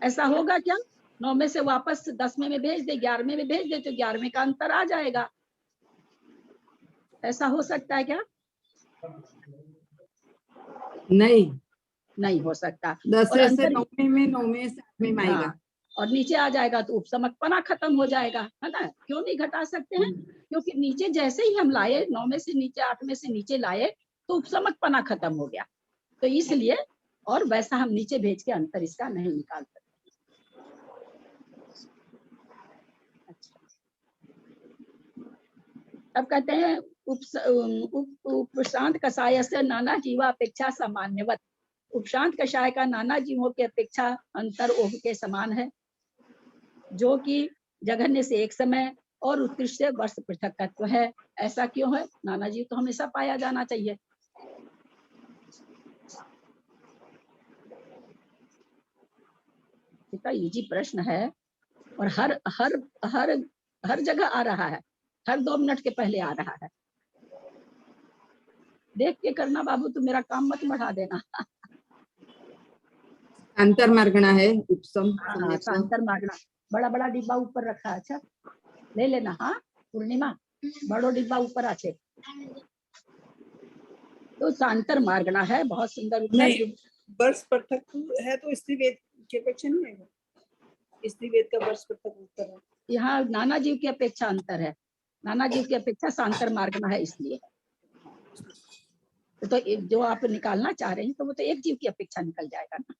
ऐसा होगा क्या? 9वें से वापस 10वें में भेज दे, 11वें में भेज दे, तो 11वें का अंतर आ जाएगा। ऐसा हो सकता है क्या? नहीं, नहीं हो सकता। 10वें से 9वें में, 9वें से 8वें में आएगा। और नीचे आ जाएगा तो उपसमकपना खत्म हो जाएगा, है ना? क्यों नहीं घटा सकते हैं? क्योंकि नीचे जैसे ही हम लाए, 9वें से नीचे 8वें से नीचे लाए तो उपसमकपना खत्म हो गया, तो इसलिए, और वैसा हम नीचे भेज के अंतर इसका नहीं निकाल सकते। अच्छा, अब कहते हैं उपशांत कषाय से नाना जीवा अपेक्षा सामान्यवत। उपशांत कषाय का नाना जीवों की अपेक्षा अंतर ओघ के समान है, जो कि जघन्य से एक समय और उत्कृष्ट से वर्ष पृथकत्व है। ऐसा क्यों है? नाना जीव तो हमेशा पाया जाना चाहिए। इतना इजी प्रश्न है और हर हर हर हर जगह आ रहा है, हर 2 मिनट के पहले आ रहा है। देख के करना बाबू, तू मेरा काम मत बढ़ा देना। अंतर मार्गना है उपसम। अंतर मार्गना, बड़ा बड़ा डिब्बा ऊपर रखा है, अच्छा ले लेना। हाँ पूर्णिमा, बड़ो डिब्बा ऊपर आते तो सांतर मार्गना है। बहुत सुंदर उत्तर। नहीं, वर्ष पृथक है तो स्त्री वेद की अपेक्षा नहीं है, स्त्री वेद का वर्ष पृथक उत्तर है। यहाँ नाना जीव की अपेक्षा अंतर है, नाना जीव की अपेक्षा सांतर मार्गना है, इसलिए। तो जो आप निकालना चाह रहे हैं तो वो तो एक जीव की अपेक्षा निकल जाएगा ना।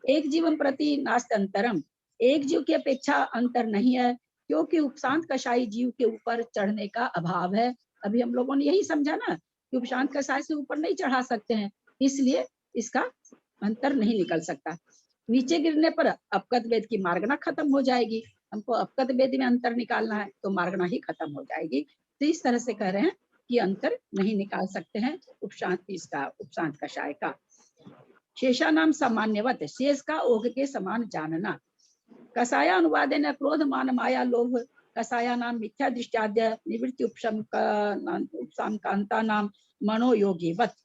एक जीवन प्रति नास्त अंतरम, एक जीव की अपेक्षा अंतर नहीं है, क्योंकि उपशांत कषाई जीव के ऊपर चढ़ने का अभाव है। अभी हम लोगों ने यही समझा ना कि उपशांत कषाय से ऊपर नहीं चढ़ा सकते हैं, इसलिए इसका अंतर नहीं निकल सकता। नीचे गिरने पर अपगत वेद की मार्गना खत्म हो जाएगी, हमको अपगत वेद में अंतर निकालना है तो मार्गना ही खत्म हो जाएगी। तो इस तरह से कह रहे हैं कि अंतर नहीं निकाल सकते हैं उपशांत इसका, उपशांत कषाय का। शेषा नाम सामान्यवत, शेष का ओघ के समान जानना। कषाया अनुवादे न क्रोध मान माया लोभ, कषाया नाम मिथ्या दृष्टाद्य निवृत्ति उपशम कांता नाम मनोयोगीवत।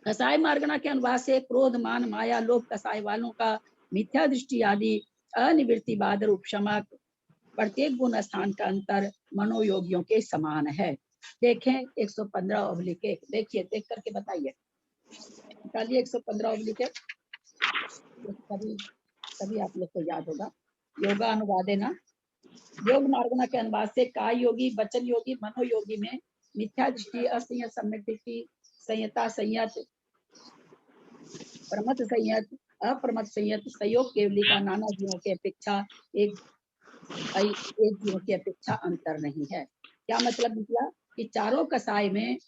कषाय मार्गना के अनुवाद से क्रोध मान माया लोभ कषाय वालों का मिथ्या दृष्टि आदि अनिवृत्ति बादर उपशमक प्रत्येक गुण स्थान का अंतर मनोयोगियों के समान है। देखें 115/1, देखिए देख करके बताइए, निकालिए 115/1, तभी आप लोग को याद होगा। योगा अनुवादे ना, योग मार्गना के अनुवाद से काय योगी, वचन योगी, मनोयोगी में मिथ्या दृष्टि, असंयत, सम्यक दृष्टि, संयता, संयत, प्रमथ संयत, अप्रमथ संयत, संयोग केवली का नाना जीवों की अपेक्षा एक जीवों की अपेक्षा अंतर नहीं है। क्या मतलब निकला कि चारों कसाय में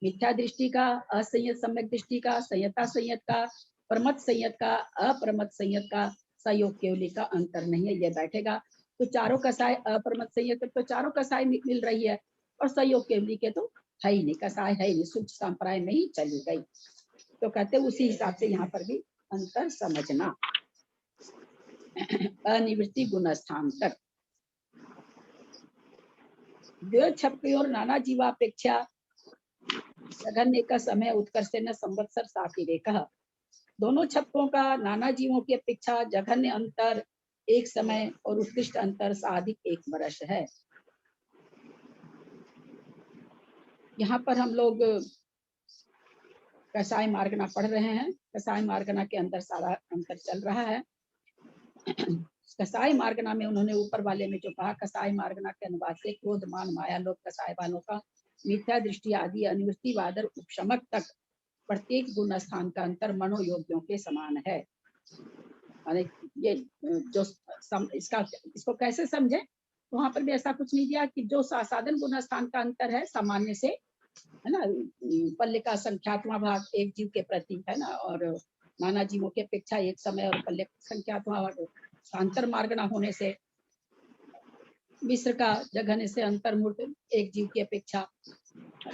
मिथ्या दृष्टि का, असंयत सम्यक दृष्टि का, संयता संयत का, प्रमथ संयत का, अप्रमथ संयत का, संयोग केवली का अंतर नहीं है। ये बैठेगा तो चारों कसाय अप्रमथ संयत तो चारों कसाय मिल रही है, और संयोग केवली के तो है ही नहीं, कसाय है ही नहीं, शुद्ध संप्राय में ही चली गई। तो कहते उसी हिसाब से यहाँ पर भी अंतर समझना। अनिवृत्ति गुण स्थान तक छपकी और नाना जीवापेक्षा जघन्य का समय उत्कर्ष न संवत्सर साथी रेखा। दोनों छपकों का नाना जीवों की अपेक्षा जघन्य अंतर एक समय और उत्कृष्ट अंतर साधिक 1 वर्ष है। यहाँ पर हम लोग कसाय मार्गना पढ़ रहे हैं, कसाय मार्गना के अंदर सारा अंतर चल रहा है। कसाय मार्गना में उन्होंने ऊपर वाले में जो कहा, कसाय मार्गना के अनुवाद से क्रोध मान माया लोभ कसाय वालों का मिथ्या दृष्टि आदि अनिवृत्ति वादर उपशमक तक प्रत्येक गुण स्थान का अंतर मनोयोगियों के समान है। ये जो इसको कैसे समझे, तो वहां पर भी ऐसा कुछ नहीं दिया कि जो साधन गुण स्थान का अंतर है सामान्य से, है ना, पल्ले का संख्यात्मक भाग एक जीव के प्रति है ना, और नाना जीवों की अपेक्षा एक समय और पल्ले का संख्यात्मक भाग सांतर मार्गना होने से, मिश्र का जघन्य से अंतर्मूर्त एक जीव की अपेक्षा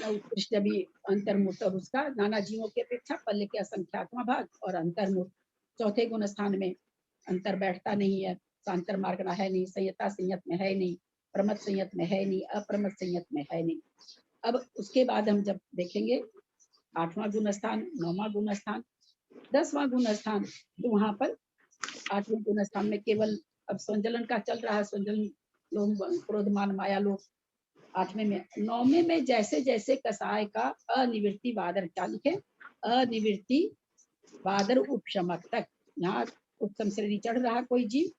उत्कृष्ट भी अंतर्मूर्त और उसका नाना जीवों की अपेक्षा पल्ले के असंख्यात्मा भाग और अंतर्मूर्त चौथे गुण स्थान में अंतर बैठता नहीं है, सांतर मार्गना है नहीं, संयता संयत में है नहीं, प्रमद संयत में है नहीं, अप्रमद संयत में है नहीं। अब उसके बाद हम जब देखेंगे 8वां गुण स्थान, 9वां गुण स्थान, 10वां गुण स्थान, तो वहां पर 8वें गुण स्थान में केवल अब संजलन का चल रहा है, संजलन लोग क्रोधमान माया लोग 8वें में। 9वें में जैसे जैसे कसाय का अनिवृत्ति वादर, क्या लिखे, अनिवृत्ति वादर उपशमक तक, यहाँ उपशम श्रेणी चढ़ रहा कोई जीव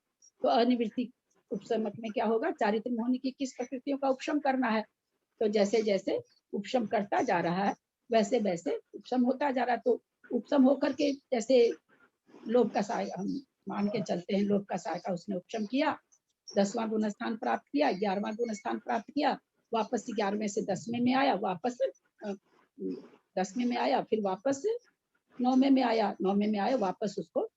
तो अनिवृत्ति उपशमक में क्या होगा, चारित्र मोहन की किस प्रकृतियों का उपशम करना है, तो जैसे जैसे उपशम करता जा रहा है वैसे वैसे उपशम होता जा रहा है। तो उपशम होकर के जैसे लोभ का सहाय हम मान के चलते हैं, लोभ का सहाय का उसने उपशम किया, 10वां गुण स्थान प्राप्त किया, 11वां गुण स्थान प्राप्त किया, वापस 11वें से 10वें में आया, वापस 10वें में आया, फिर वापस 9वें में आया, 9वें में आया, वापस उसको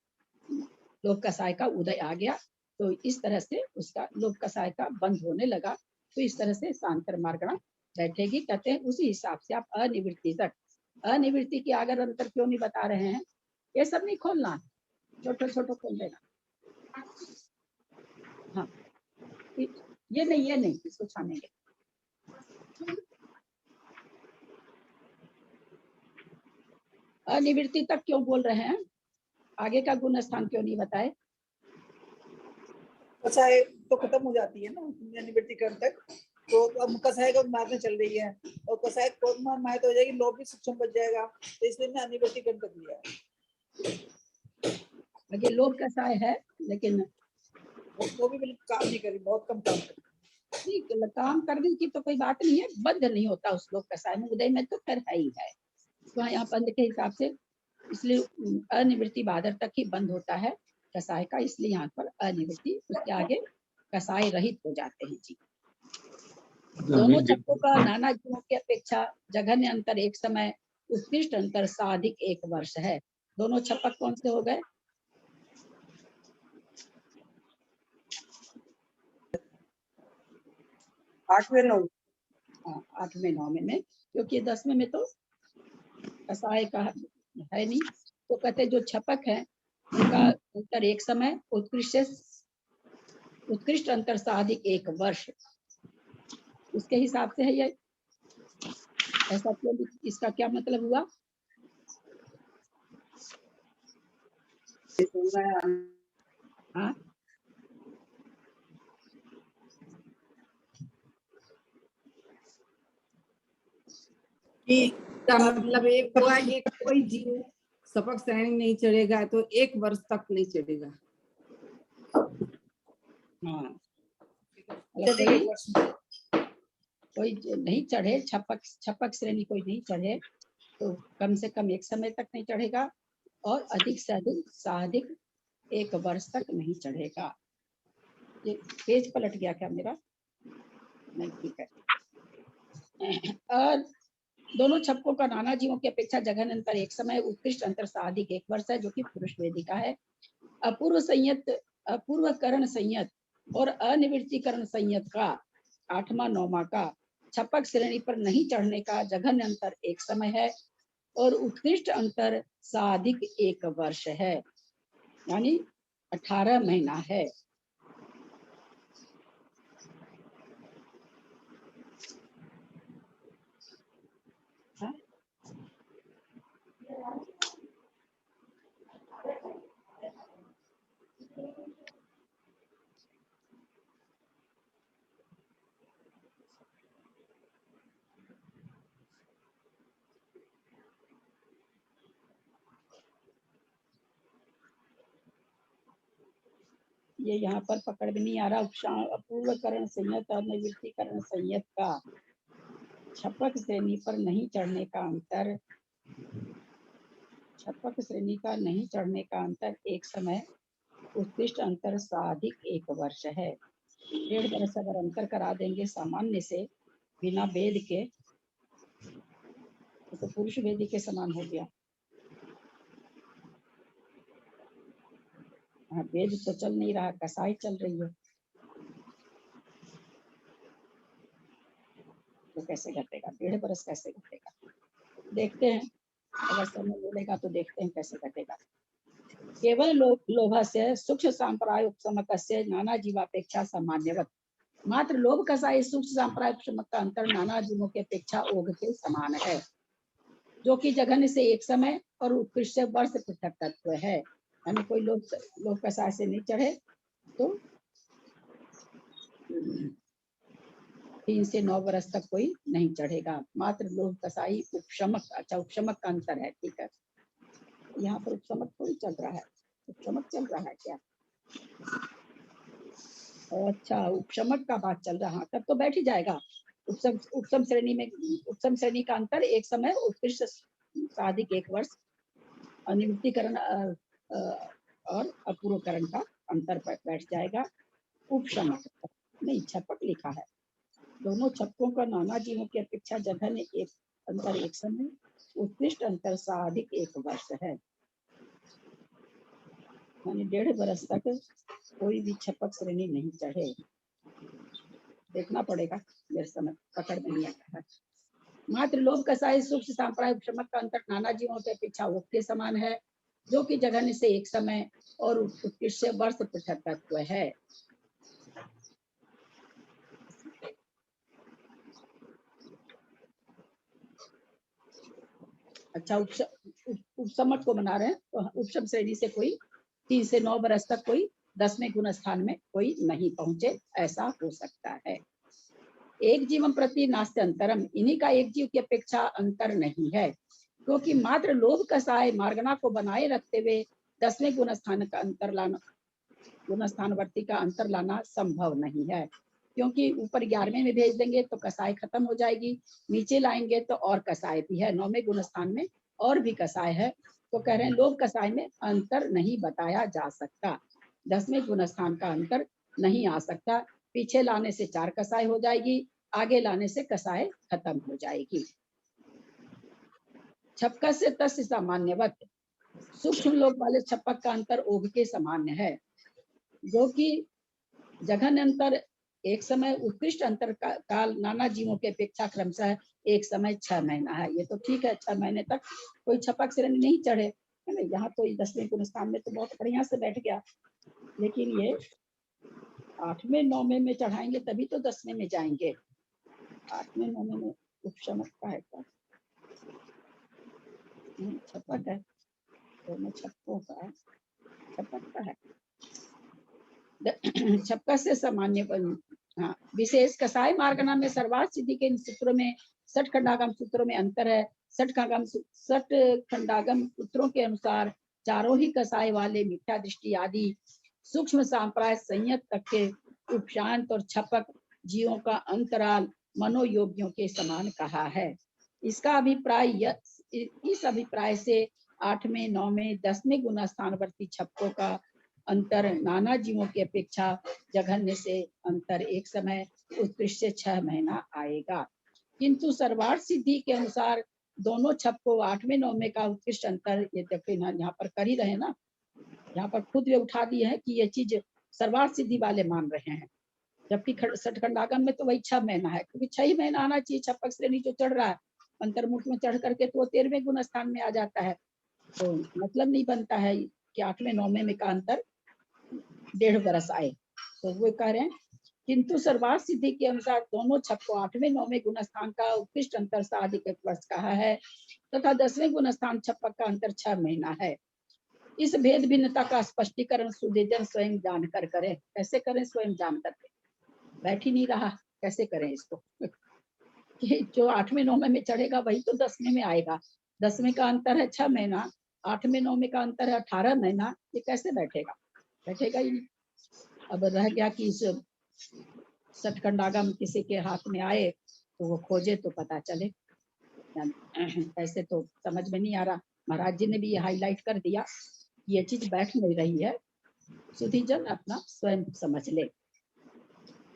लोभ का सहाय का उदय आ गया। तो इस तरह से उसका लोभ का सहाय का बंद होने लगा। तो इस तरह से सांतर मार्गना बैठेगी। कहते हैं उसी हिसाब से आप अनिवृत्ति तक, अनिवृत्ति की अगर अंतर क्यों नहीं बता रहे हैं, ये सब नहीं खोलना, छोटे छोटे खोल देना। हाँ, ये नहीं, इसको छानेंगे। अनिवृत्ति तक क्यों बोल रहे हैं, आगे का गुण स्थान क्यों नहीं बताए? कसाय तो खत्म हो जाती है ना अनिवृत्ति कर्ण तक, तो अब कसाय का मार्ग में चल रही है और कसाय क्रोध माया तो हो जाएगी, लोभ भी सूक्ष्म बच जाएगा, तो इसलिए मैं अनिवृत्ति कर्ण तक लिया है। आगे लोभ कसाय है, लेकिन वो भी बिल्कुल काम नहीं करी, बहुत कम काम करी। ठीक, काम करने की तो कोई बात नहीं है, बंद नहीं होता उस लोभ कसाय में, उदय में तो फिर है ही है। तो यहाँ बंद के हिसाब से इसलिए अनिवृत्ति बादर तक ही बंद होता है कसाय का, इसलिए यहाँ पर अनिवृत्ति, उसके आगे कसाय रहित हो जाते हैं जी। दोनों छक्कों का नाना जीवों की अपेक्षा जघन्य अंतर एक समय, उत्कृष्ट अंतर साधिक 1 वर्ष है। दोनों छपक कौन से हो गए? आठवें 9वें में, क्योंकि 10वें में तो कसाय का है नहीं। तो कहते जो छपक है उनका अंतर एक समय, उत्कृष्ट अंतर साधिक 1 वर्ष, उसके हिसाब से है ये। ऐसा क्यों, इसका क्या मतलब हुआ? हाँ, का मतलब एक हुआ कि कोई जीव सपक श्रेणी नहीं चढ़ेगा तो 1 वर्ष तक नहीं चढ़ेगा। हाँ, कोई नहीं चढ़े, छपक श्रेणी कोई नहीं चढ़े तो कम से कम 1 समय तक नहीं चढ़ेगा और अधिक से अधिक साधिक 1 वर्ष तक नहीं चढ़ेगा। ये पेज पलट गया क्या मेरा? नहीं, ठीक है। और दोनों छपकों का नाना जीवों की अपेक्षा जघन अंतर एक समय, उत्कृष्ट अंतर साधिक 1 वर्ष है, जो कि पुरुष वेदिका है। अपूर्व करण संयत और अनिवृत्तिकरण संयत का 8वां 9वां का छपक श्रेणी पर नहीं चढ़ने का जघन अंतर 1 समय है और उत्कृष्ट अंतर साधिक 1 वर्ष है, यानी 18 महीना है। हाँ? ये यहाँ पर पकड़ में नहीं आ रहा। अपूर्व करण संयत और निवृत्तिकरण संयत का छपक श्रेणी पर नहीं चढ़ने का अंतर, छपक श्रेणी का नहीं चढ़ने का अंतर 1 समय, उत्कृष्ट अंतर साधिक 1 वर्ष है। 1.5 वर्ष अगर अंतर करा देंगे सामान्य से बिना वेद के, तो पुरुष वेदी के समान हो गया। यहाँ वेद तो चल नहीं रहा, कसाई चल रही है, तो कैसे घटेगा? 1.5 बरस कैसे घटेगा? देखते हैं, अगर समय मिलेगा तो देखते हैं कैसे घटेगा। केवल लोभस्य सूक्ष्म सांप्राय उपशमकस्य नाना जीवापेक्षा सामान्यवत। मात्र लोभ कसाई सूक्ष्म सांप्राय उपशमक का अंतर नाना जीवों की अपेक्षा ओघ के समान है, जो कि जघन्य से एक समय और उत्कृष्ट से वर्ष पृथक तत्व है। यानी कोई लोभ कसाय से नहीं चढ़े तो 3 से 9 बरस तक कोई नहीं चढ़ेगा। मात्र लोभ कसाई उपशमक, अच्छा उपशमक का अंतर है, ठीक है। यहाँ पर उपशमक थोड़ी चल रहा है, उपशमक चल रहा है क्या? अच्छा, उपशमक का बात चल रहा है, तब तो बैठ ही जाएगा। उपशम श्रेणी में, उपशम श्रेणी का अंतर एक समय, उत्कृष्ट साधिक 1 वर्ष, अनिवृत्तिकरण और अपूर्वकरण का अंतर पर बैठ जाएगा। उपशमक नहीं, छपक लिखा है। दोनों छपकों का नाना जीवों की अपेक्षा जघन्य एक अंतर एक समय, उत्कृष्ट अंतर साधिक 1 वर्ष है। यानी 1.5 बरस तक कोई भी छपक श्रेणी नहीं चढ़े। देखना पड़ेगा, मेरे समय पकड़ में नहीं आता है। मात्र लोभ कसाई सूक्ष्म सांप्राय उपशमक का अंतर नाना जीवों की अपेक्षा ओघ के समान है, जो कि जघन्य से एक समय और उत्कृष्ट से वर्ष पृथक तत्व है। अच्छा, उपशमक को बना रहे हैं तो उपशम श्रेणी से कोई 3 से 9 बरस तक कोई 10वें गुण स्थान में कोई नहीं पहुंचे, ऐसा हो सकता है। एक जीवन प्रति नास्ति अंतरम, इन्हीं का एक जीव की अपेक्षा अंतर नहीं है, क्योंकि मात्र लोभ कसाय मार्गना को बनाए रखते हुए 10वें गुण स्थान का अंतर लाना, गुण स्थानवर्ती का अंतर लाना संभव नहीं है। क्योंकि ऊपर 11वें में भेज देंगे तो कसाय खत्म हो जाएगी, नीचे लाएंगे तो और कसाय भी है, 9वें गुण स्थान में और भी कसाय है। तो कह रहे हैं लोभ कसाय में अंतर नहीं बताया जा सकता, 10वें गुण स्थान का अंतर नहीं आ सकता। पीछे लाने से 4 कसाय हो जाएगी, आगे लाने से कसाय खत्म हो जाएगी। छपक से तस्य सामान्यवत, सूक्ष्म लोक वाले छपक का अंतर ओघ के सामान्य है, जो कि जघन्य अंतर एक समय, उत्कृष्ट अंतर काल नाना जीवों के अपेक्षा क्रमशः एक समय 6 महीना है। ये तो ठीक है, 6 महीने तक कोई छपक श्रेणी नहीं चढ़े, है ना। यहाँ तो 10वें गुण स्थान में तो बहुत बढ़िया से बैठ गया, लेकिन ये 8वें 9वें में चढ़ाएंगे तभी तो 10वें में जाएंगे। 8वें 9वें में उपशमक का है क्या? छपक है, दोनों छपकों का छपक का है। छपक से सामान्य, हाँ, विशेष कसाय मार्गना में सर्वार्थ सिद्धि के इन सूत्रों में 60 खंडागम सूत्रों में अंतर है। 60 खंडागम सूत्रों के अनुसार चारों ही कसाय वाले मिथ्या दृष्टि आदि सूक्ष्म सांप्राय संयत तक के उपशांत और छपक जीवों का अंतराल मनोयोगियों के समान कहा है। इसका अभिप्राय, इस अभिप्राय से 8वें 9वें 10वें गुण स्थानवर्ती छपकों का अंतर नाना जीवों की अपेक्षा जघन्य से अंतर एक समय, उत्कृष्ट से 6 महीना आएगा। किंतु सर्वार्थ सिद्धि के अनुसार दोनों छपकों 8वें 9वें का उत्कृष्ट अंतर, ये देखिए ना, यहाँ पर कर ही रहे ना, यहाँ पर खुद वे उठा दिए हैं कि ये चीज सर्वार्थ सिद्धि वाले मान रहे हैं, जबकि 60 खंडागम में तो वही 6 महीना है, क्योंकि 6 ही महीना आना चाहिए। छपक श्रेणी जो चढ़ रहा है अंतर्मुख में चढ़ करके तो वो 13वें गुण स्थान में आ जाता है, तो मतलब नहीं बनता है कि 8वें 9वें में का अंतर 1.5 बरस आए। तो वो कह रहे हैं किंतु सर्वार्थ सिद्धि के अनुसार दोनों छपकों 8वें 9वें गुण स्थान का उत्कृष्ट अंतर साधिक 1 वर्ष कहा है, तथा 10वें गुण स्थान छपक का अंतर 6 महीना है। इस भेद भिन्नता का स्पष्टीकरण सुधीजन स्वयं जानकर करें। कैसे करें? स्वयं जान करके, बैठ ही नहीं रहा, कैसे करें इसको? कि जो 8वें 9वें में चढ़ेगा वही तो 10वें में आएगा। 10वें का अंतर है 6 महीना, 8वें 9वें का अंतर है 18 महीना, ये कैसे बैठेगा? बैठेगा ही नहीं। अब रह गया कि इस 60 खंडागम किसी के हाथ में आए तो वो खोजे तो पता चले, ऐसे तो समझ में नहीं आ रहा। महाराज जी ने भी ये हाईलाइट कर दिया, ये चीज बैठ नहीं रही है, सुधीजन अपना स्वयं समझ ले।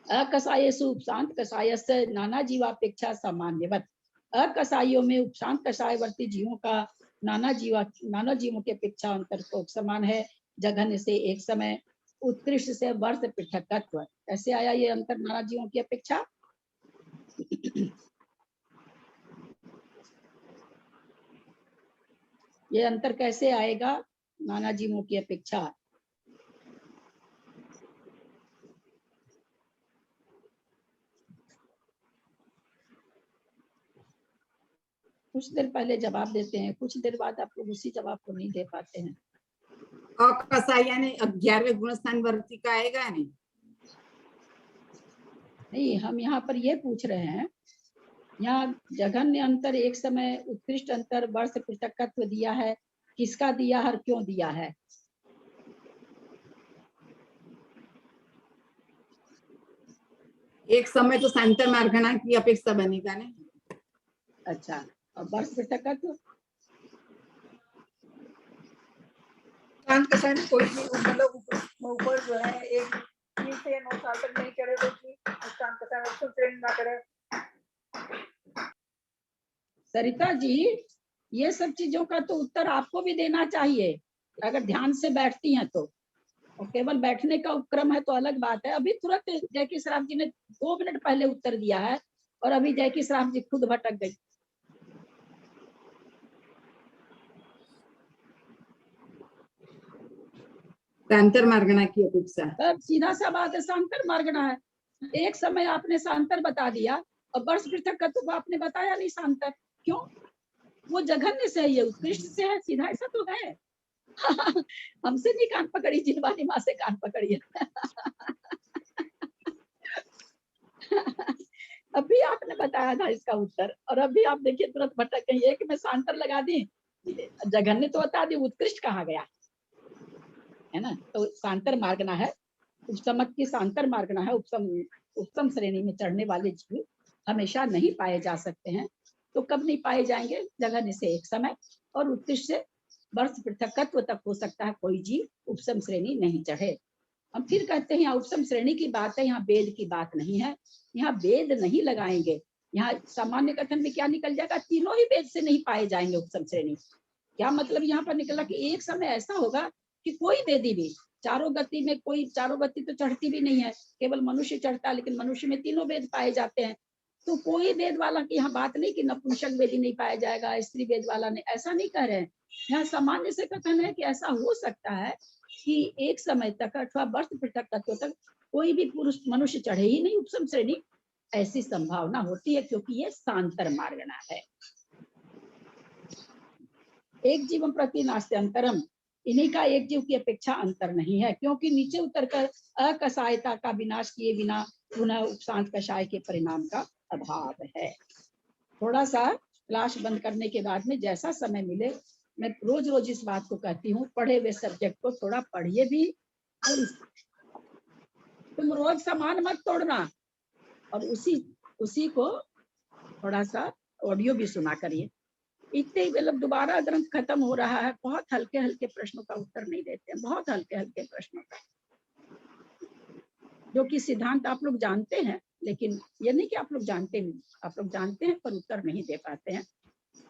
अकसायेषु उपशांत कसायस्य नाना जीवापेक्षा सामान्यवत, अकसाइयों में उपशांत कसायवर्ती जीवों का नाना जीवों की अपेक्षा अंतर तो समान है, जघन्य से एक समय, उत्कृष्ट से वर्ष पृथकत्व। कैसे आया ये अंतर नाना जीवों की अपेक्षा? ये अंतर कैसे आएगा नाना जीवों की अपेक्षा? कुछ देर पहले जवाब देते हैं, कुछ देर बाद आप लोग उसी जवाब को नहीं दे पाते हैं। अकसायाने 11वें गुणस्थान वरती का आएगा नहीं? नहीं, हम यहाँ पर ये पूछ रहे हैं, यहाँ जघन्य अंतर, एक समय, उत्कृष्ट अंतर, वर्ष पृथकत्व दिया है, किसका दिया है और क्यों दिया है? एक समय तो सांतर मार्गणा की अपेक्षा बनेगा नहीं? अच्छा, और वर्ष पृथकत्व? कान कसा है, कोई भी मतलब ऊपर जो है एक 3 से 9 साल तक नहीं करे तो कान कसा है उसको ट्रेन ना करे। सरिता जी, ये सब चीजों का तो उत्तर आपको भी देना चाहिए अगर ध्यान से बैठती हैं तो। और केवल बैठने का उपक्रम है तो अलग बात है। अभी तुरंत जयकी श्राफ जी ने 2 मिनट पहले उत्तर दिया है और अभी जयकी श्राफ जी खुद भटक गई। सांतर मार्गणा की अपेक्षा। तब सीधा सा बात है, सांतर मार्गणा है। एक समय आपने सांतर बता दिया और वर्ष पृथकत्व को आपने बताया नहीं सांतर। क्यों? वो जघन्य से है, ये उत्कृष्ट से है, सीधा ऐसा तो है। हमसे नहीं कान पकड़ी, जिनवानी माँ से कान पकड़ी है। अभी आपने बताया था इसका उत्तर और अभी आप देखिए तुरंत भटक गई। एक में सांतर लगा दी, जघन्य तो बता दी, उत्कृष्ट कहाँ गया, है ना? तो सांतर मार्गना है, उपसमक की सांतर मार्गना है। उपसम श्रेणी में चढ़ने वाले जीव हमेशा नहीं पाए जा सकते हैं। तो कब नहीं पाए जाएंगे? जघन्य से एक समय और उत्कृष्ट से वर्ष पृथकत्व तक हो सकता है कोई जीव उपसम श्रेणी नहीं चढ़े। हम फिर कहते हैं यहाँ उपसम श्रेणी की बात है, यहाँ वेद की बात नहीं है। यहाँ वेद नहीं लगाएंगे। यहाँ सामान्य कथन में क्या निकल जाएगा? तीनों ही वेद से नहीं पाए जाएंगे उपसम श्रेणी। क्या मतलब यहाँ पर निकला कि एक समय ऐसा होगा कि कोई वेदी भी चारों गति में, कोई चारों गति तो चढ़ती भी नहीं है, केवल मनुष्य चढ़ता है, लेकिन मनुष्य में तीनों वेद पाए जाते हैं। तो कोई वेद वाला की यहाँ बात नहीं कि नपुंसक वेदी नहीं पाया जाएगा, स्त्री वेद वाला नहीं, ऐसा नहीं कह रहे हैं। यहाँ सामान्य से कथन है कि ऐसा हो सकता है कि एक समय तक अथवा वर्ष पृथकत्व तक कोई भी पुरुष मनुष्य चढ़े ही नहीं उपसम श्रेणी, ऐसी संभावना होती है क्योंकि ये सांतर मार्गणा है। एक जीवन प्रति नास्ति अंतरम, इन्हीं का एक जीव की अपेक्षा अंतर नहीं है, क्योंकि नीचे उतरकर अकसायता का विनाश किए बिना पुनः उपशांत कषाय के परिणाम का अभाव है। थोड़ा सा क्लास बंद करने के बाद में जैसा समय मिले, मैं रोज रोज इस बात को कहती हूँ, पढ़े हुए सब्जेक्ट को थोड़ा पढ़िए भी, और तुम रोज सामान मत तोड़ना, और उसी को थोड़ा सा ऑडियो भी सुना करिए। इतने मतलब दोबारा ग्रंथ खत्म हो रहा है, बहुत हल्के हल्के प्रश्नों का उत्तर नहीं देते हैं, बहुत हल्के हल्के प्रश्नों का, जो कि सिद्धांत आप लोग जानते हैं, लेकिन ये नहीं कि आप लोग जानते नहीं, आप लोग जानते हैं पर उत्तर नहीं दे पाते हैं।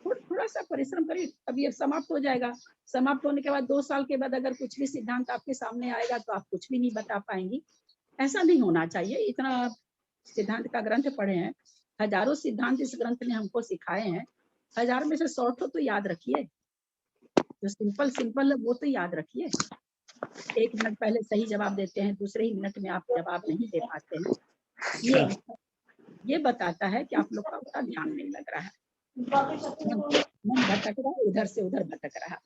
थोड़ा सा परिश्रम करिए। अब ये समाप्त हो जाएगा, समाप्त होने के बाद 2 साल के बाद अगर कुछ भी सिद्धांत आपके सामने आएगा तो आप कुछ भी नहीं बता पाएंगी। ऐसा नहीं होना चाहिए। इतना सिद्धांत का ग्रंथ पढ़े हैं, हजारों सिद्धांत इस ग्रंथ ने हमको सिखाए हैं, 1000 में से 100 तो याद रखिए, जो सिंपल है वो तो याद रखिए। 1 मिनट पहले सही जवाब देते हैं, दूसरे ही मिनट में आप जवाब नहीं दे पाते हैं। ये बताता है कि आप लोग का उतना ध्यान नहीं लग रहा है, मन भटक रहा है, इधर से उधर भटक रहा है,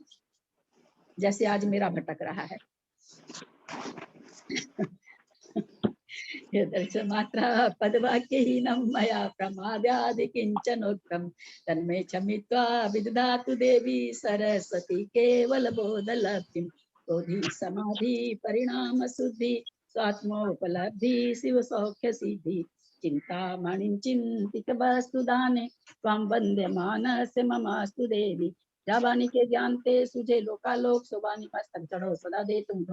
जैसे आज मेरा भटक रहा है। मात्रा पदवाक्यहीनं मया प्रमादादि किंचनोक्तम् तन्मे क्षमित्वा विदधातु देवी सरस्वती केवल बोधलब्धिं। बोधि समाधि परिणाम शुद्धि स्वात्मोपलब्धि शिव सौख्य सिद्धि चिंतामणिं चिंतित वस्तु दाने त्वां वंदे मानस्य ममास्तु देवी। जाबानी के ज्ञानते सुझे लोकालोक, सोबानी मस्तक चढ़ो सदा दे तुम